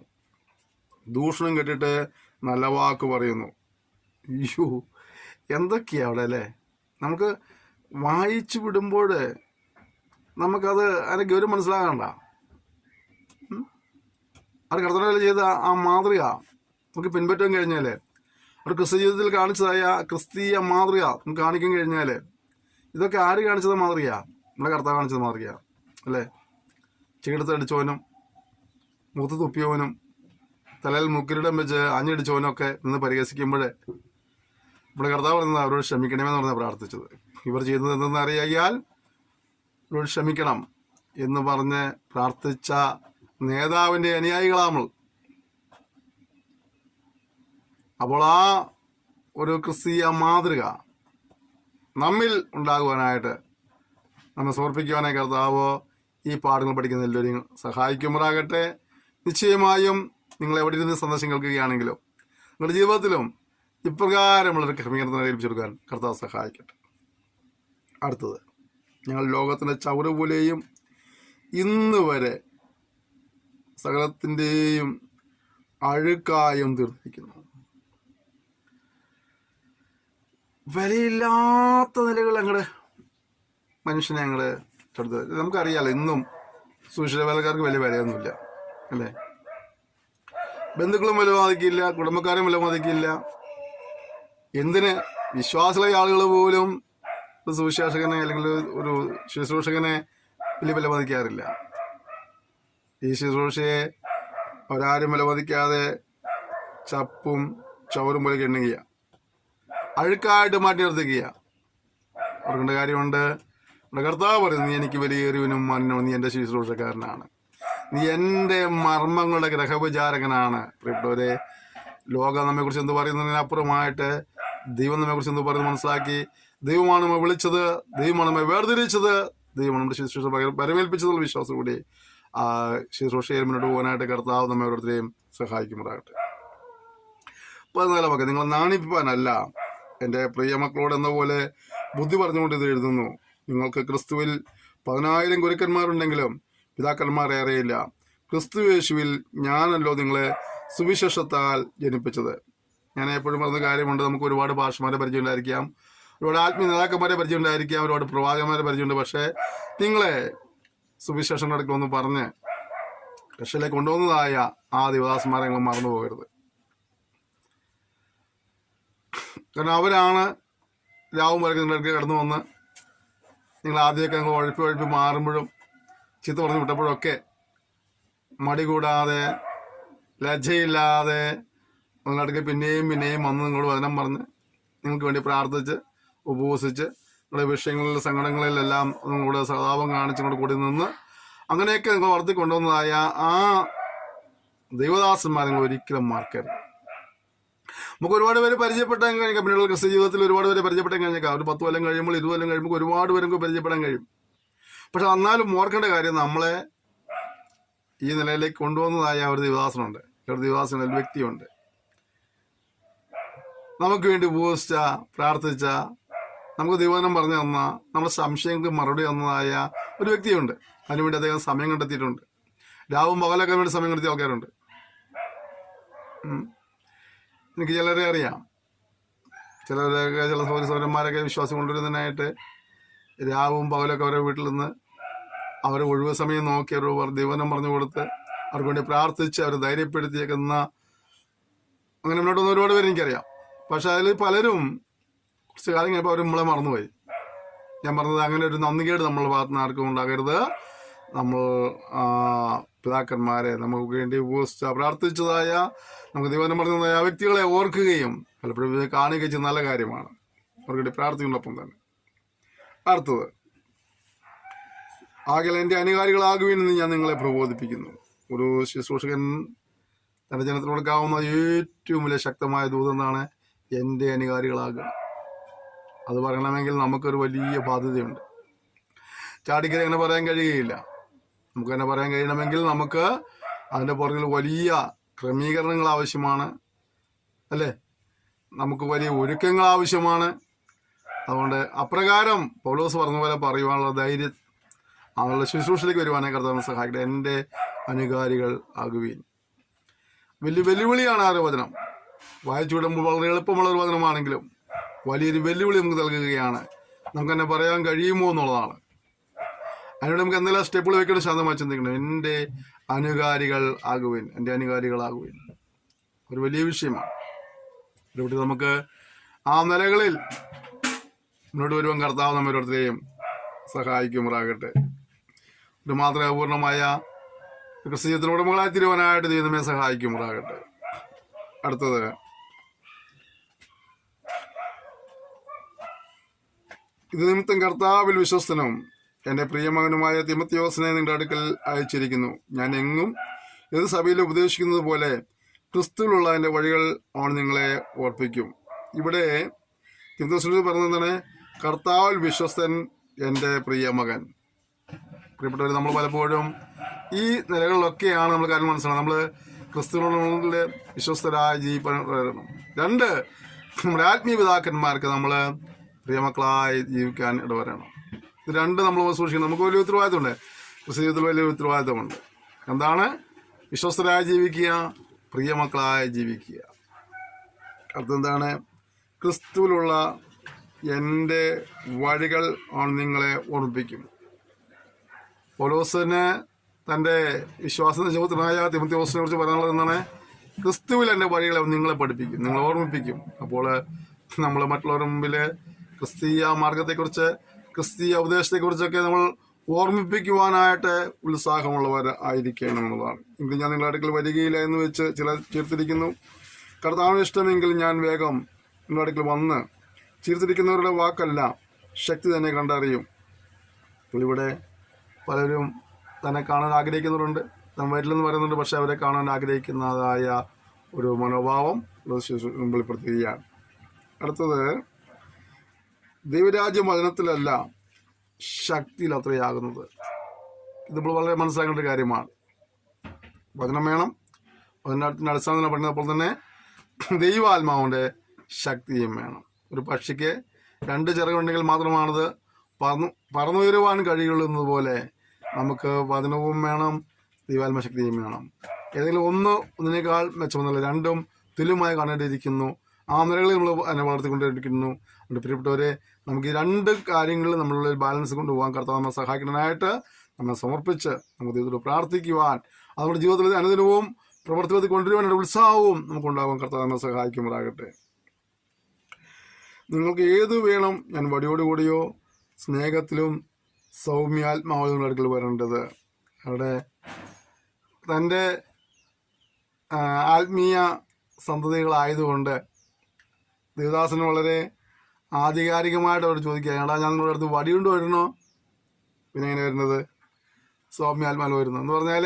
ദൂഷണം കേട്ടിട്ട് നല്ല വാക്ക് പറയുന്നു. അയ്യോ, എന്തൊക്കെയാ അവിടെ, അല്ലേ? നമുക്ക് വായിച്ചു വിടുമ്പോൾ നമുക്കത് അതിൻ്റെ ഗൗരവം മനസ്സിലാകണ്ട. അത് കർത്താവിൽ ചെയ്ത ആ മാതൃക നമുക്ക് പിൻപറ്റാൻ കഴിഞ്ഞാൽ, ഒരു ക്രിസ്ത്യ ജീവിതത്തിൽ കാണിച്ചതായ ക്രിസ്തീയ മാതൃക നമുക്ക് കാണിക്കാൻ കഴിഞ്ഞാൽ, ഇതൊക്കെ ആര് കാണിച്ചത് മാതൃക? നമ്മുടെ കർത്താവ് കാണിച്ചത് മാതൃക, അല്ലേ? ചീടത്തടിച്ചവനും മുഖത്ത് തുപ്പിയവനും തലയിൽ മുക്കിരിടം വെച്ച് അഞ്ഞടിച്ചവനൊക്കെ നിന്ന് പരിഹസിക്കുമ്പോൾ നമ്മുടെ കർത്താവ് പറയുന്നത് അവരോട് ക്ഷമിക്കണമെന്ന് പറഞ്ഞാൽ പ്രാർത്ഥിച്ചത്. ഇവർ ചെയ്യുന്നത് എന്തെന്ന് അറിയാൽ അവരോട് ക്ഷമിക്കണം എന്ന് പറഞ്ഞ് പ്രാർത്ഥിച്ച നേതാവിൻ്റെ അനുയായികളാണ്. അപ്പോൾ ആ ഒരു ക്രിസ്തീയ മാതൃക നമ്മിൽ ഉണ്ടാകുവാനായിട്ട്, നമ്മെ സമർപ്പിക്കുവാനായി കർത്താവ് ഈ പാഠങ്ങൾ പഠിക്കുന്ന എല്ലാവരെയും സഹായിക്കുമാറാകട്ടെ. നിശ്ചയമായും നിങ്ങൾ എവിടെ ഇരുന്ന് സന്ദേശം കേൾക്കുകയാണെങ്കിലും നിങ്ങളുടെ ജീവിതത്തിലും ഇപ്രകാരമുള്ളൊരു ക്രമീകരണത്തിന് ഏൽപ്പിച്ചെടുക്കാൻ കർത്താവ് സഹായിക്കട്ടെ. അടുത്തത്, ഞങ്ങൾ ലോകത്തിൻ്റെ ചവറ് പോലെയും ഇന്ന് വരെ സകലത്തിൻ്റെയും അഴുക്കായും തീർത്തിരിക്കുന്നു. വിലയില്ലാത്ത നിലകൾ ഞങ്ങളുടെ മനുഷ്യനെ ഞങ്ങൾ എടുത്ത്, നമുക്കറിയാലോ, ഇന്നും സുവിശേഷ വേലക്കാർക്ക് വലിയ വിലയൊന്നുമില്ല, അല്ലേ? ബന്ധുക്കളും വില മതിക്കില്ല, കുടുംബക്കാരും വില മതിക്കില്ല. എന്തിന് വിശ്വാസികളായ ആളുകൾ പോലും ഒരു സുവിശേഷകനെ അല്ലെങ്കിൽ ഒരു ശുശ്രൂഷകനെ വലിയ വില മതിക്കാറില്ല. ഈ ശുശ്രൂഷയെ അവരാരും വില മതിക്കാതെ ചപ്പും ചവറും പോലെ എണ്ണുക, അഴുക്കായിട്ട് മാറ്റി നിർത്തിക്കുക. അവർക്കുണ്ട് കാര്യമുണ്ട്. നമ്മുടെ കർത്താവ് പറയുന്നു, നീ എനിക്ക് വലിയേറിയവനും മന്നോ, നീ എൻ്റെ ശുശ്രൂഷക്കാരനാണ്, നീ എൻ്റെ മർമ്മങ്ങളുടെ ഗ്രഹവിചാരകനാണ്. പ്രിയപ്പെട്ടവരെ, ലോകം നമ്മെക്കുറിച്ച് എന്ത് പറയുന്നതിനപ്പുറമായിട്ട് ദൈവം നമ്മെക്കുറിച്ച് എന്ത് പറയുന്നത് മനസ്സിലാക്കി, ദൈവമാണ് നമ്മെ വിളിച്ചത്, ദൈവമാണ് നമ്മെ വേർതിരിച്ചത്, ദൈവമാണ് നമ്മുടെ ശുശ്രൂഷ പരമേൽപ്പിച്ചതുള്ള വിശ്വാസം കൂടി ആ ശുശ്രൂഷയിൽ മുന്നോട്ട് പോകാനായിട്ട് കർത്താവ് നമ്മെ ഓരോരുത്തരെയും സഹായിക്കുമാറാകട്ടെ. 14 വാക്യം, നിങ്ങൾ നാണിപ്പാനല്ല എൻ്റെ പ്രിയ മക്കളോട് എന്ന പോലെ ബുദ്ധി പറഞ്ഞുകൊണ്ട് ഇത് എഴുതുന്നു. നിങ്ങൾക്ക് ക്രിസ്തുവിൽ 10,000 ഗുരുക്കന്മാരുണ്ടെങ്കിലും പിതാക്കന്മാർ ഏറെയില്ല. ക്രിസ്തു യേശുവിൽ ഞാനല്ലോ നിങ്ങളെ സുവിശേഷത്താൽ ജനിപ്പിച്ചത്. ഞാൻ എപ്പോഴും പറഞ്ഞ കാര്യമുണ്ട്, നമുക്ക് ഒരുപാട് ഭാഷമാരെ പരിചയമുണ്ടായിരിക്കാം, ഒരുപാട് ആത്മീയ നേതാക്കന്മാരെ പരിചയമുണ്ടായിരിക്കാം, ഒരുപാട് പ്രവാചകന്മാരെ പരിചയമുണ്ട്. പക്ഷേ നിങ്ങളെ സുവിശേഷം നടക്കുമെന്ന് പറഞ്ഞ് രക്ഷയിലേക്ക് കൊണ്ടുവന്നതായ ആ ദേവദാസന്മാരെ നിങ്ങൾ മറന്നു പോകരുത്. കാരണം അവരാണ് രാവും വരയ്ക്ക് നിങ്ങളുടെ കടന്നു വന്ന് നിങ്ങൾ ആദ്യമൊക്കെ നിങ്ങൾ ഉഴപ്പി മാറുമ്പോഴും ചീത്ത പറഞ്ഞു വിട്ടപ്പോഴൊക്കെ മടി കൂടാതെ ലജ്ജയില്ലാതെ നിങ്ങളടുക്ക് പിന്നെയും വന്ന് നിങ്ങളോട് വചനം പറഞ്ഞ് നിങ്ങൾക്ക് വേണ്ടി പ്രാർത്ഥിച്ച് ഉപവസിച്ച് നിങ്ങളുടെ വിഷയങ്ങളിലും സങ്കടങ്ങളിലെല്ലാം നിങ്ങളുടെ സഹതാപം കാണിച്ച് നിങ്ങളുടെ കൂടി നിന്ന് അങ്ങനെയൊക്കെ നിങ്ങൾ വളർത്തിക്കൊണ്ടുവന്നതായ ആ ദൈവദാസന്മാരെ നിങ്ങൾ ഒരിക്കലും മറക്കരുത്. നമുക്ക് ഒരുപാട് പേര് പരിചയപ്പെട്ടാൻ കഴിയും. പിന്നീട് ക്രിസ്ത്യ ജീവിതത്തിൽ ഒരുപാട് പേര് പരിചയപ്പെട്ടാൻ കഴിഞ്ഞേക്കാം. ഒരു 10 കൊല്ലം കഴിയുമ്പോൾ 20 കൊല്ലം കഴിയുമ്പോൾ ഒരുപാട് പേർക്ക് പരിചയപ്പെടാൻ കഴിയും. പക്ഷെ എന്നാലും ഓർക്കേണ്ട കാര്യം, നമ്മളെ ഈ നിലയിലേക്ക് കൊണ്ടുവന്നതായ ഒരു ദിവദാസനുണ്ട്, ഒരു ദിവദാസൻ, ഒരു വ്യക്തിയുണ്ട്. നമുക്ക് വേണ്ടി ഉപയോഗിച്ച, പ്രാർത്ഥിച്ച, നമുക്ക് ദൈവവചനം പറഞ്ഞു തന്ന, നമ്മുടെ സംശയങ്ങൾക്ക് മറുപടി തന്നതായ ഒരു വ്യക്തിയുണ്ട്. അതിനുവേണ്ടി അദ്ദേഹം സമയം കണ്ടെത്തിയിട്ടുണ്ട്. രാവും പകലൊക്കെ വേണ്ടി സമയം കണ്ടെത്തിയ ആൾക്കാരുണ്ട്. എനിക്ക് ചിലരെ അറിയാം. ചിലരൊക്കെ, ചില സൗരന്മാരൊക്കെ വിശ്വാസം കൊണ്ടുവരുന്നതിനായിട്ട് രാവും പകലൊക്കെ അവരുടെ വീട്ടിൽ നിന്ന് അവരെ ഒഴിവ് സമയം നോക്കി അവർ ദൈവവചനം പറഞ്ഞു കൊടുത്ത് അവർക്ക് വേണ്ടി പ്രാർത്ഥിച്ച് അവരെ ധൈര്യപ്പെടുത്തിയേക്കുന്ന, അങ്ങനെ മുന്നോട്ട് വന്ന ഒരുപാട് പേര് എനിക്കറിയാം. പക്ഷെ അതിൽ പലരും കുറച്ച് കാലം കഴിഞ്ഞപ്പോൾ അവർ നമ്മളെ മറന്നുപോയി. ഞാൻ പറഞ്ഞത്, അങ്ങനെ ഒരു നന്ദികേട് നമ്മളുടെ ഭാഗത്ത് നിന്ന് ആർക്കും ഉണ്ടാകരുത്. നമ്മൾ പിതാക്കന്മാരെ, നമുക്ക് വേണ്ടി ഉപയോഗിച്ച, പ്രാർത്ഥിച്ചതായ, നമുക്ക് ദൈവവചനം പറഞ്ഞതായ ആ വ്യക്തികളെ ഓർക്കുകയും പലപ്പോഴും കാണുകയും ചെയ്യുന്ന നല്ല കാര്യമാണ്. അവർക്ക് വേണ്ടി പ്രാർത്ഥിക്കുന്നതിനൊപ്പം തന്നെ. അടുത്തത്, ആകയാൽ എൻ്റെ അനുകാരികളാകുവിനെന്ന് ഞാൻ നിങ്ങളെ പ്രബോധിപ്പിക്കുന്നു. ഒരു ശുശ്രൂഷകൻ തൻ്റെ ജനത്തിന് കൊടുക്കാവുന്ന ഏറ്റവും വലിയ ശക്തമായ ദൂതെന്നാണ് എൻ്റെ അനുകാരികളാകുക. അത് പറയണമെങ്കിൽ നമുക്കൊരു വലിയ ബാധ്യതയുണ്ട്. ചാടിക്കറി അങ്ങനെ പറയാൻ കഴിയുകയില്ല. നമുക്ക് തന്നെ പറയാൻ കഴിയണമെങ്കിൽ നമുക്ക് അതിൻ്റെ പുറകിൽ വലിയ ക്രമീകരണങ്ങൾ ആവശ്യമാണ്, അല്ലേ? നമുക്ക് വലിയ ഒരുക്കങ്ങൾ ആവശ്യമാണ്. അതുകൊണ്ട് അപ്രകാരം പൗലോസ് പറഞ്ഞ പോലെ പറയുവാനുള്ള ധൈര്യം, അവരുടെ ശുശ്രൂഷയിലേക്ക് വരുവാനേ കർത്താവിനെ സഹായിക്കട്ടെ. എൻ്റെ അനുകാരികൾ ആകുവീൻ. വലിയ വെല്ലുവിളിയാണ് ആ ഒരു വചനം. വായിച്ചു വിടുമ്പോൾ വളരെ എളുപ്പമുള്ള ഒരു വചനമാണെങ്കിലും വലിയൊരു വെല്ലുവിളി നമുക്ക് നൽകുകയാണ്. നമുക്ക് തന്നെ പറയാൻ കഴിയുമോ എന്നുള്ളതാണ്. അതിനോട് നമുക്ക് എന്തെല്ലാം സ്റ്റെപ്പുകൾ വെക്കണം, ശാന്തമായി ചിന്തിക്കണം. എൻ്റെ അനുകാരികൾ ആകുവിൻ, എൻ്റെ അനുകാരികളാകുവിൻ. ഒരു വലിയ വിഷയമാണ്. ഇവിടെ നമുക്ക് ആ നിലകളിൽ മുന്നോട്ട് വരുവാൻ കർത്താവ് നമ്മെ ഓരോരുത്തരെയും സഹായിക്കുമാറാകട്ടെ. ഒരു മാതൃകാപൂർണമായ ക്രിസ്ത്യത്തിന് ഉടമകളായി തീരുവാനായിട്ട് ദൈവമേ സഹായിക്കുമാറാകട്ടെ. അടുത്തത്, ഇത് നിമിത്തം കർത്താവിൽ വിശ്വസ്തനും എൻ്റെ പ്രിയമകനുമായ തിമോത്തിയോസിനെ നിങ്ങളുടെ അടുക്കൽ അയച്ചിരിക്കുന്നു. ഞാൻ എങ്ങും ഏത് സഭയിൽ ഉപദേശിക്കുന്നത് പോലെ ക്രിസ്തുവിലുള്ള എൻ്റെ വഴികൾ അവൻ നിങ്ങളെ ഓർപ്പിക്കും. ഇവിടെ തിമോത്തിയോസിനോട് പറഞ്ഞതാണ്, കർത്താവിൽ വിശ്വസ്തൻ എൻ്റെ പ്രിയമകൻ. പ്രിയപ്പെട്ടവർ, നമ്മൾ പലപ്പോഴും ഈ നിലകളിലൊക്കെയാണ് നമ്മൾ കാര്യം മനസ്സിലാക്കണം. നമ്മൾ ക്രിസ്തുവിനുള്ള വിശ്വസ്തരായ ജീവിക്കാൻ. 2, നമ്മുടെ ആത്മീയ പിതാക്കന്മാർക്ക് നമ്മൾ പ്രിയമക്കളായി ജീവിക്കാൻ ഇടവരണം. ഇത് 2 നമ്മൾ സൂക്ഷിക്കണം. നമുക്ക് വലിയ ഉത്തരവാദിത്തമുണ്ട്. ക്രിസ്തു ജീവിതത്തിൽ വലിയ ഉത്തരവാദിത്തമുണ്ട്. എന്താണ്? വിശ്വസ്തരായി ജീവിക്കുക, പ്രിയമക്കളായി ജീവിക്കുക. അടുത്തെന്താണ്? ക്രിസ്തുവിലുള്ള എൻ്റെ വഴികൾ അവൻ നിങ്ങളെ ഓർമ്മിപ്പിക്കും. പൗലോസിന് തൻ്റെ വിശ്വാസ നിജപുത്രനായ തിമോത്തിയോസിനെ കുറിച്ച് പറയാനുള്ളത് എന്താണ്? ക്രിസ്തുവിൽ എൻ്റെ വഴികളെ നിങ്ങളെ പഠിപ്പിക്കും, നിങ്ങളെ ഓർമ്മിപ്പിക്കും. അപ്പോൾ നമ്മൾ മറ്റുള്ളവരുടെ മുമ്പിൽ ക്രിസ്തീയ മാർഗത്തെക്കുറിച്ച്, ക്രിസ്തീയ ഉപദേശത്തെക്കുറിച്ചൊക്കെ നമ്മൾ ഓർമ്മിപ്പിക്കുവാനായിട്ട് ഉത്സാഹമുള്ളവർ ആയിരിക്കണം എന്നുള്ളതാണ്. എങ്കിലും ഞാൻ നിങ്ങളുടെ അടുക്കൽ വരികയില്ല എന്ന് വെച്ച് ചിലർ ചേർത്തിരിക്കുന്നു. കർത്താവിന് ഇഷ്ടമെങ്കിൽ ഞാൻ വേഗം നിങ്ങളുടെ അടുക്കൽ വന്ന്, ചേർത്തിരിക്കുന്നവരുടെ വാക്കല്ല ശക്തി തന്നെ കണ്ടറിയും. ഇവിടെ പലരും തന്നെ കാണാൻ ആഗ്രഹിക്കുന്നവരുണ്ട്, താൻ വരില്ലെന്ന് പറയുന്നുണ്ട്. പക്ഷെ അവരെ കാണാൻ ആഗ്രഹിക്കുന്നതായ ഒരു മനോഭാവം വെളിപ്പെടുത്തുകയാണ്. അടുത്തത്, ദൈവരാജ്യം വചനത്തിലല്ല ശക്തിയിൽ അത്രയാകുന്നത്. ഇത് നമ്മൾ വളരെ മനസ്സിലാക്കേണ്ട ഒരു കാര്യമാണ്. വചനം വേണം, വചനത്തിൻ്റെ അടിസ്ഥാനത്തിൽ പഠിക്കുന്നപ്പോൾ തന്നെ ദൈവാത്മാവിൻ്റെ ശക്തിയും വേണം. ഒരു പക്ഷിക്ക് 2 ചിറകുണ്ടെങ്കിൽ മാത്രമാണത് പറന്നുയരുവാൻ കഴിയുള്ളൂ എന്നതുപോലെ നമുക്ക് വചനവും വേണം, ദൈവാത്മശക്തിയും വേണം. ഏതെങ്കിലും ഒന്നിനേക്കാൾ മെച്ചമെന്നല്ല, 2ഉം തുല്യമായി കാണേണ്ടിയിരിക്കുന്നു. ആ നിലകളിൽ നമ്മൾ അതിനെ വളർത്തിക്കൊണ്ടിരിക്കുന്നു. അതുകൊണ്ട് പ്രിയപ്പെട്ടവരെ, നമുക്ക് ഈ 2 കാര്യങ്ങളിൽ നമ്മളുടെ ബാലൻസ് കൊണ്ടുപോകാൻ കർത്താവ് നമ്മെ സഹായിക്കാനായിട്ട് നമ്മെ സമർപ്പിച്ച് നമുക്ക് ദൈവത്തോട് പ്രാർത്ഥിക്കുവാൻ, നമ്മുടെ ജീവിതത്തിൽ അനുദിനവും പ്രവർത്തിപതി കൊണ്ടുവരുവാനുള്ള ഉത്സാഹവും നമുക്കുണ്ടാകുവാൻ കർത്താവ് നമ്മെ സഹായിക്കുമാറാകട്ടെ. നിങ്ങൾക്ക് ഏത് വേണം? ഞാൻ വടിയോടുകൂടിയോ സ്നേഹത്തിലും സൗമ്യാത്മാവും അടുക്കൽ വരേണ്ടത്. അവിടെ തൻ്റെ ആത്മീയ സന്തതികളായതുകൊണ്ട് ദേവദാസന് വളരെ ആധികാരികമായിട്ട് അവർ ചോദിക്കുക, എടാ ഞാൻ നിങ്ങളുടെ അടുത്ത് വടിയുണ്ട് വരണോ? പിന്നെ എങ്ങനെ വരുന്നത്? സൗമ്യാത്മാവ് വരുന്നു എന്ന് പറഞ്ഞാൽ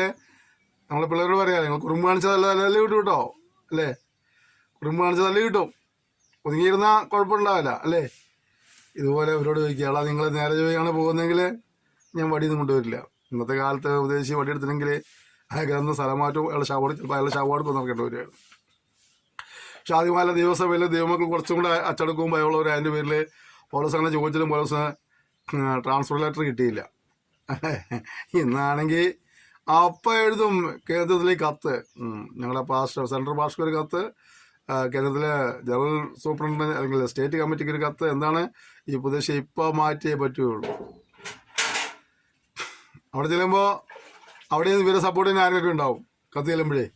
നമ്മളെ പിള്ളേരോട് പറയാം, നിങ്ങൾ കുറുമ്പ് കാണിച്ചതല്ല വിട്ടു കേട്ടോ, അല്ലേ? ഉറുമ്പ് കാണിച്ച് തല്ലി കിട്ടും. ഒതുങ്ങിയിരുന്ന കുഴപ്പമുണ്ടാവില്ല അല്ലേ? ഇതുപോലെ അവരോട് ചോദിക്കുക, നിങ്ങൾ നേരെ ജോലിയാണ് പോകുന്നതെങ്കിൽ ഞാൻ വടിയൊന്നും കൊണ്ടുവരില്ല. ഇന്നത്തെ കാലത്ത് ഉപദേശി വടി എടുത്തില്ലെങ്കിൽ അയാൾക്ക് അന്ന് സ്ഥലമാറ്റവും അയാളുടെ ശവോട് ചിലപ്പോൾ അയാളുടെ ശവോട് നടക്കേണ്ടി വരികയാണ്. പക്ഷെ ആദ്യമാല ദിവസഭയിൽ ദൈവമക്കൾ കുറച്ചും കൂടെ അച്ചടക്കവും ഭയമുള്ളവർ അതിൻ്റെ പേരിൽ പൗലോസ് അങ്ങനെ ചോദിച്ചാലും പൗലോസിന് ട്രാൻസ്ഫർ ലെറ്റർ കിട്ടിയില്ല. ഇന്നാണെങ്കിൽ അപ്പം എഴുതും കേന്ദ്രത്തിലേക്ക് കത്ത്, ഞങ്ങളുടെ സെൻട്രൽ പാസ്റ്റർക്ക് ഒരു കത്ത്, കേന്ദ്രത്തിലെ ജനറൽ സൂപ്രണ്ട് അല്ലെങ്കിൽ സ്റ്റേറ്റ് കമ്മിറ്റിക്ക് ഒരു കത്ത്, എന്താണ് ഈ ഉപദേശം ഇപ്പം മാറ്റിയേ പറ്റുകയുള്ളൂ. അവിടെ ചെല്ലുമ്പോൾ അവിടെ ഇവരെ സപ്പോർട്ട് ചെയ്യുന്ന ആരൊക്കെ ഉണ്ടാവും കത്ത് ചെല്ലുമ്പോഴേ.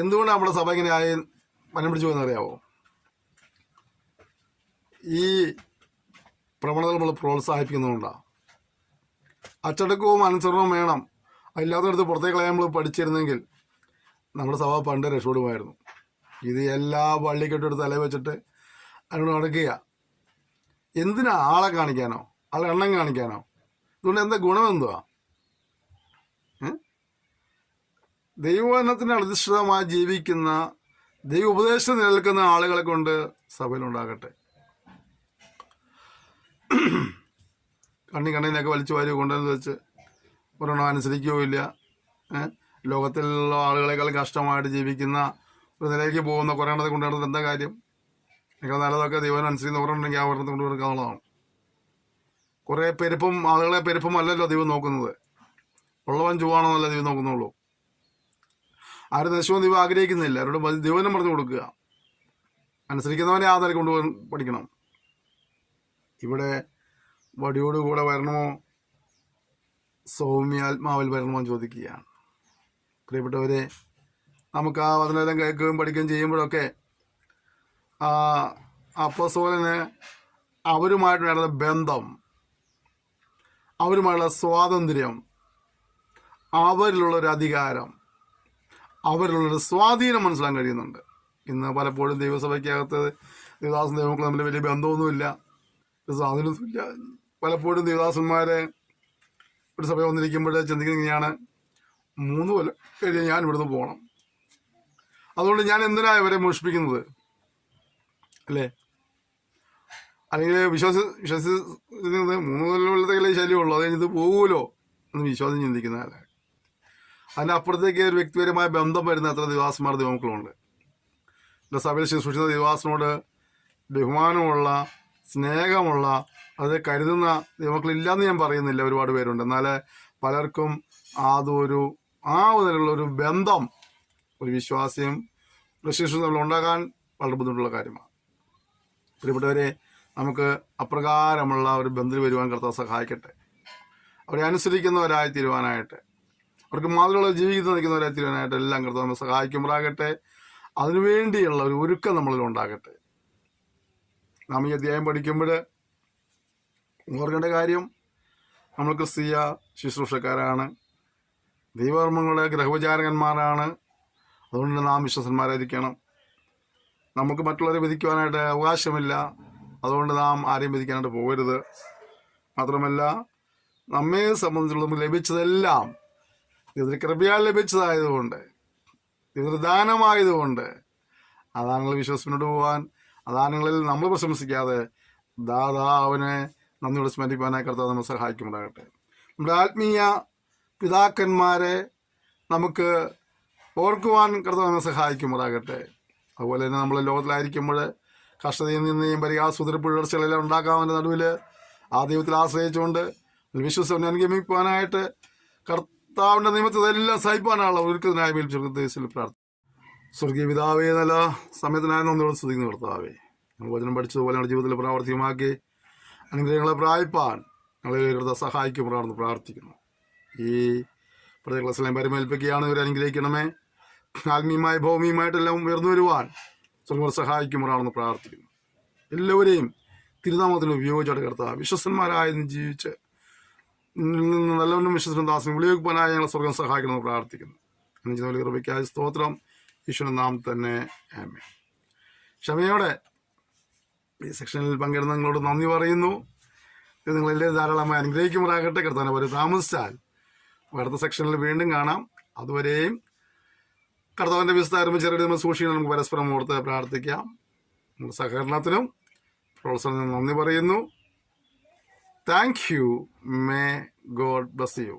എന്തുകൊണ്ട് നമ്മുടെ സഭ ഇങ്ങനെ ആയി മനം പിടിച്ചു പോകുന്നറിയാവോ? ഈ പ്രവണത നമ്മൾ പ്രോത്സാഹിപ്പിക്കുന്നതുകൊണ്ടാണ്. അച്ചടക്കവും അനുസരണവും വേണം. അതില്ലാത്തടത്ത് പുറത്തേക്ക് കളയാൻ നമ്മൾ പഠിച്ചിരുന്നെങ്കിൽ നമ്മുടെ സഭ പണ്ട് രക്ഷപ്പെടുമായിരുന്നു. ഇത് എല്ലാ പള്ളിക്കെട്ടെടുത്ത് തല വെച്ചിട്ട് അതിനോട് നടക്കുക. എന്തിനാ? ആളെ കാണിക്കാനോ? ആളെ എണ്ണം കാണിക്കാനോ? അതുകൊണ്ട് എന്താ ഗുണമെന്തുവാ? ദൈവവചനത്തിന് അധിഷ്ഠിതമായി ജീവിക്കുന്ന, ദൈവ ഉപദേശം നിലനിൽക്കുന്ന ആളുകളെ കൊണ്ട് സഭയിലുണ്ടാകട്ടെ. കണ്ണിനൊക്കെ വലിച്ചു വാരി കൊണ്ടുവന്ന് വെച്ച് ഒരെണ്ണം അനുസരിക്കുകയോ ഇല്ല. ലോകത്തിലുള്ള ആളുകളെക്കാൾ കഷ്ടമായിട്ട് ജീവിക്കുന്ന ഒരു നിലയ്ക്ക് പോകുന്ന കുറേ എണ്ണത്തെ കൊണ്ടുവരുന്നത് എന്താ കാര്യം? നിങ്ങൾ നല്ലതൊക്കെ ദൈവം അനുസരിക്കുന്ന ഒരെണ്ണമെങ്കിൽ ആ ഒരെണ്ണത്തെ കൊണ്ടുവരുന്നതാണ്. കുറേ പെരുപ്പും ആളുകളെ പെരുപ്പും അല്ലല്ലോ ദൈവം നോക്കുന്നത്. ഉള്ളവൻ ചുവാണെന്നല്ല ദൈവം നോക്കുന്നുള്ളൂ. ആരും നശിവൻ ദൈവം ആഗ്രഹിക്കുന്നില്ല. അവരോട് ദൈവനം പറഞ്ഞു കൊടുക്കുക. അനുസരിക്കുന്നവനെ ആ നിലയ്ക്ക് കൊണ്ടുപോകാൻ പഠിക്കണം. ഇവിടെ വടിയോടുകൂടെ വരണമോ സൗമ്യാത്മാവിൽ വരണമോ എന്ന് ചോദിക്കുകയാണ്. പ്രിയപ്പെട്ടവരെ, നമുക്ക് ആ വചനം കേൾക്കുകയും പഠിക്കുകയും ചെയ്യുമ്പോഴൊക്കെ അപ്പോസ്തലന് അവരുമായിട്ടുള്ള ബന്ധം, അവരുമായുള്ള സ്വാതന്ത്ര്യം, അവരിലുള്ളൊരു അധികാരം, അവരിലുള്ളൊരു സ്വാധീനം മനസ്സിലാക്കാൻ കഴിയുന്നുണ്ട്. ഇന്ന് പലപ്പോഴും ദൈവസഭയ്ക്കകത്ത് ദേവദാസൻ ദൈവമക്കൾ തമ്മിൽ വലിയ ബന്ധമൊന്നുമില്ല, സ്വാധീനമൊന്നുമില്ല. പലപ്പോഴും ദേവദാസന്മാരെ ഒരു സഭ വന്നിരിക്കുമ്പോൾ ചിന്തിക്കുന്നത് ഇങ്ങനെയാണ്, 3 കൊല്ലം കഴിഞ്ഞ് ഞാൻ ഇവിടുന്ന് പോകണം, അതുകൊണ്ട് ഞാൻ എന്തിനാണ് ഇവരെ മോഷിപ്പിക്കുന്നത് അല്ലേ? അല്ലെങ്കിൽ വിശ്വസിക്കുന്നത് 3 കൊല്ലത്തേക്കല്ലേ ശല്യമുള്ളൂ, അത് കഴിഞ്ഞ് ഇത് പോകുമല്ലോ എന്ന് വിശ്വാസം ചിന്തിക്കുന്നതല്ല. അതിൻ്റെ അപ്പുറത്തേക്ക് ഒരു വ്യക്തിപരമായ ബന്ധം വരുന്ന എത്ര ദേവദാസന്മാർ ദൈവമക്കളുണ്ട്. എൻ്റെ സഭയിൽ ശുശ്രൂഷിക്കുന്ന ദേവദാസനോട് ബഹുമാനമുള്ള, സ്നേഹമുള്ള, അത് കരുതുന്ന ദൈവമക്കളില്ലാന്ന് ഞാൻ പറയുന്നില്ല, ഒരുപാട് പേരുണ്ട്. എന്നാൽ പലർക്കും അതൊരു നിലയിലുള്ളൊരു ബന്ധം ഒരു വിശ്വാസിയും ശുശ്രൂഷയും തമ്മിൽ ഉണ്ടാകാൻ വളരെ ബുദ്ധിമുട്ടുള്ള കാര്യമാണ്. പ്രിയപ്പെട്ടവരെ, നമുക്ക് അപ്രകാരമുള്ള ഒരു ബന്ധത്തിൽ വരുവാൻ കർത്താവ് സഹായിക്കട്ടെ. അവരെ അനുസരിക്കുന്നവരായി തീരുവാനായിട്ട്, അവർക്ക് മാതൃകയുള്ള ജീവിതം നയിക്കുന്നവരായി തീരുവാനായിട്ട് എല്ലാം കർത്താവ് നമ്മൾ സഹായിക്കുമ്പോഴാകട്ടെ. അതിനുവേണ്ടിയുള്ള ഒരു ഒരുക്കം നമ്മളിൽ ഉണ്ടാകട്ടെ. നാം ഈ അധ്യായം പഠിക്കുമ്പോൾ ഓർക്കേണ്ട കാര്യം, നമ്മൾ ക്രിസ്തീയ ശുശ്രൂഷക്കാരാണ്, ദൈവകർമ്മങ്ങളുടെ ഗ്രഹവിചാരകന്മാരാണ്. അതുകൊണ്ട് നാം വിശ്വസന്മാരായിരിക്കണം. നമുക്ക് മറ്റുള്ളവരെ വിധിക്കുവാനായിട്ട് അവകാശമില്ല. അതുകൊണ്ട് നാം ആരെയും വിധിക്കാനായിട്ട് പോകരുത്. മാത്രമല്ല, നമ്മെ സംബന്ധിച്ചുള്ള നമുക്ക് ലഭിച്ചതെല്ലാം ഇതൊരു കൃപയാൽ ലഭിച്ചതായതുകൊണ്ട്, ഇതൊരു ദാനമായതുകൊണ്ട് ആ ദാനങ്ങളിൽ വിശ്വസിനോട് പോകാൻ, ആ ദാനങ്ങളിൽ നമ്മൾ പ്രശംസിക്കാതെ ദാതാവിനെ നന്ദിയോട് സ്മരിപ്പാനായി കർത്താവ് നമ്മൾ സഹായിക്കുന്നുണ്ടാകട്ടെ. നമ്മുടെ ആത്മീയ പിതാക്കന്മാരെ നമുക്ക് ഓർക്കുവാൻ കർത്താവ് നമ്മെ സഹായിക്കുമ്പോഴാകട്ടെ. അതുപോലെ തന്നെ നമ്മൾ ലോകത്തിലായിരിക്കുമ്പോൾ കഷ്ടതയിൽ നിന്നെയും പരിഹാസ പിഴർച്ചകളെല്ലാം ഉണ്ടാക്കാവുന്ന നടുവിൽ ആ ദൈവത്തിൽ ആശ്രയിച്ചുകൊണ്ട് വിശ്വസം അനുഗമിക്കുവാനായിട്ട് കർത്താവിൻ്റെ നിയമത്തിൽ എല്ലാം സഹിപ്പാനുള്ള ഒരുക്കത്തിനായി മേൽപ്പിച്ചു പ്രാർത്ഥന. സ്വർഗീയ പിതാവേ, നല്ല സമയത്തിനായി നമ്മളോട് സ്തുതിക്കുന്നു കർത്താവേ. നമ്മൾ വചനം പഠിച്ചതുപോലെ നമ്മുടെ ജീവിതത്തിൽ പ്രാവർത്തികമാക്കി അനുഗ്രഹങ്ങളെ പ്രാപിപ്പാൻ ഞങ്ങളെ കർത്താവ് സഹായിക്കുമ്പോഴാണെന്ന് പ്രാർത്ഥിക്കുന്നു. ഈ പ്രത്യേക ക്ലാസ്സിലെയും പരിമേൽപ്പിക്കുകയാണ്. ഇവരെ അനുഗ്രഹിക്കണമേ. ആത്മീയമായി ഭൗമികമായിട്ടെല്ലാം ഉയർന്നു വരുവാൻ സ്വർഗ്ഗം സഹായിക്കുമ്പോഴാണെന്ന് പ്രാർത്ഥിക്കുന്നു. എല്ലാവരെയും തിരുനാമത്തിന് ഉപയോഗിച്ചാണ് കർത്താവ് വിശ്വസന്മാരായി ജീവിച്ച് നല്ലവനും വിശ്വസനും ദാസനും വിളിവെക്കുവാനായി ഞങ്ങളെ സ്വർഗ്ഗം സഹായിക്കണമെന്ന് പ്രാർത്ഥിക്കുന്നു. എന്ന് കൃപയ്ക്കായ സ്തോത്രം. ഈശ്വരൻ നാം തന്നെ ആമേൻ. ക്ഷമയോടെ ഈ സെക്ഷനിൽ പങ്കെടുന്ന നിങ്ങളോട് നന്ദി പറയുന്നു. ഇത് നിങ്ങളെല്ലാം ധാരാളമായി അനുഗ്രഹിക്കുമ്പോഴാകട്ടെ. കർത്താവിനെ പോലെ താമസിച്ചാൽ അടുത്ത സെക്ഷനിൽ വീണ്ടും കാണാം. അതുവരെയും കർത്താവിൻ്റെ വിസ്താരം ചെറിയ നമ്മൾ സൂക്ഷിക്കണം. നമുക്ക് പരസ്പരം ഓർത്ത് പ്രാർത്ഥിക്കാം. നമ്മുടെ സഹകരണത്തിനും പ്രോത്സാഹനത്തിനും നന്ദി പറയുന്നു. Thank you. May God bless you.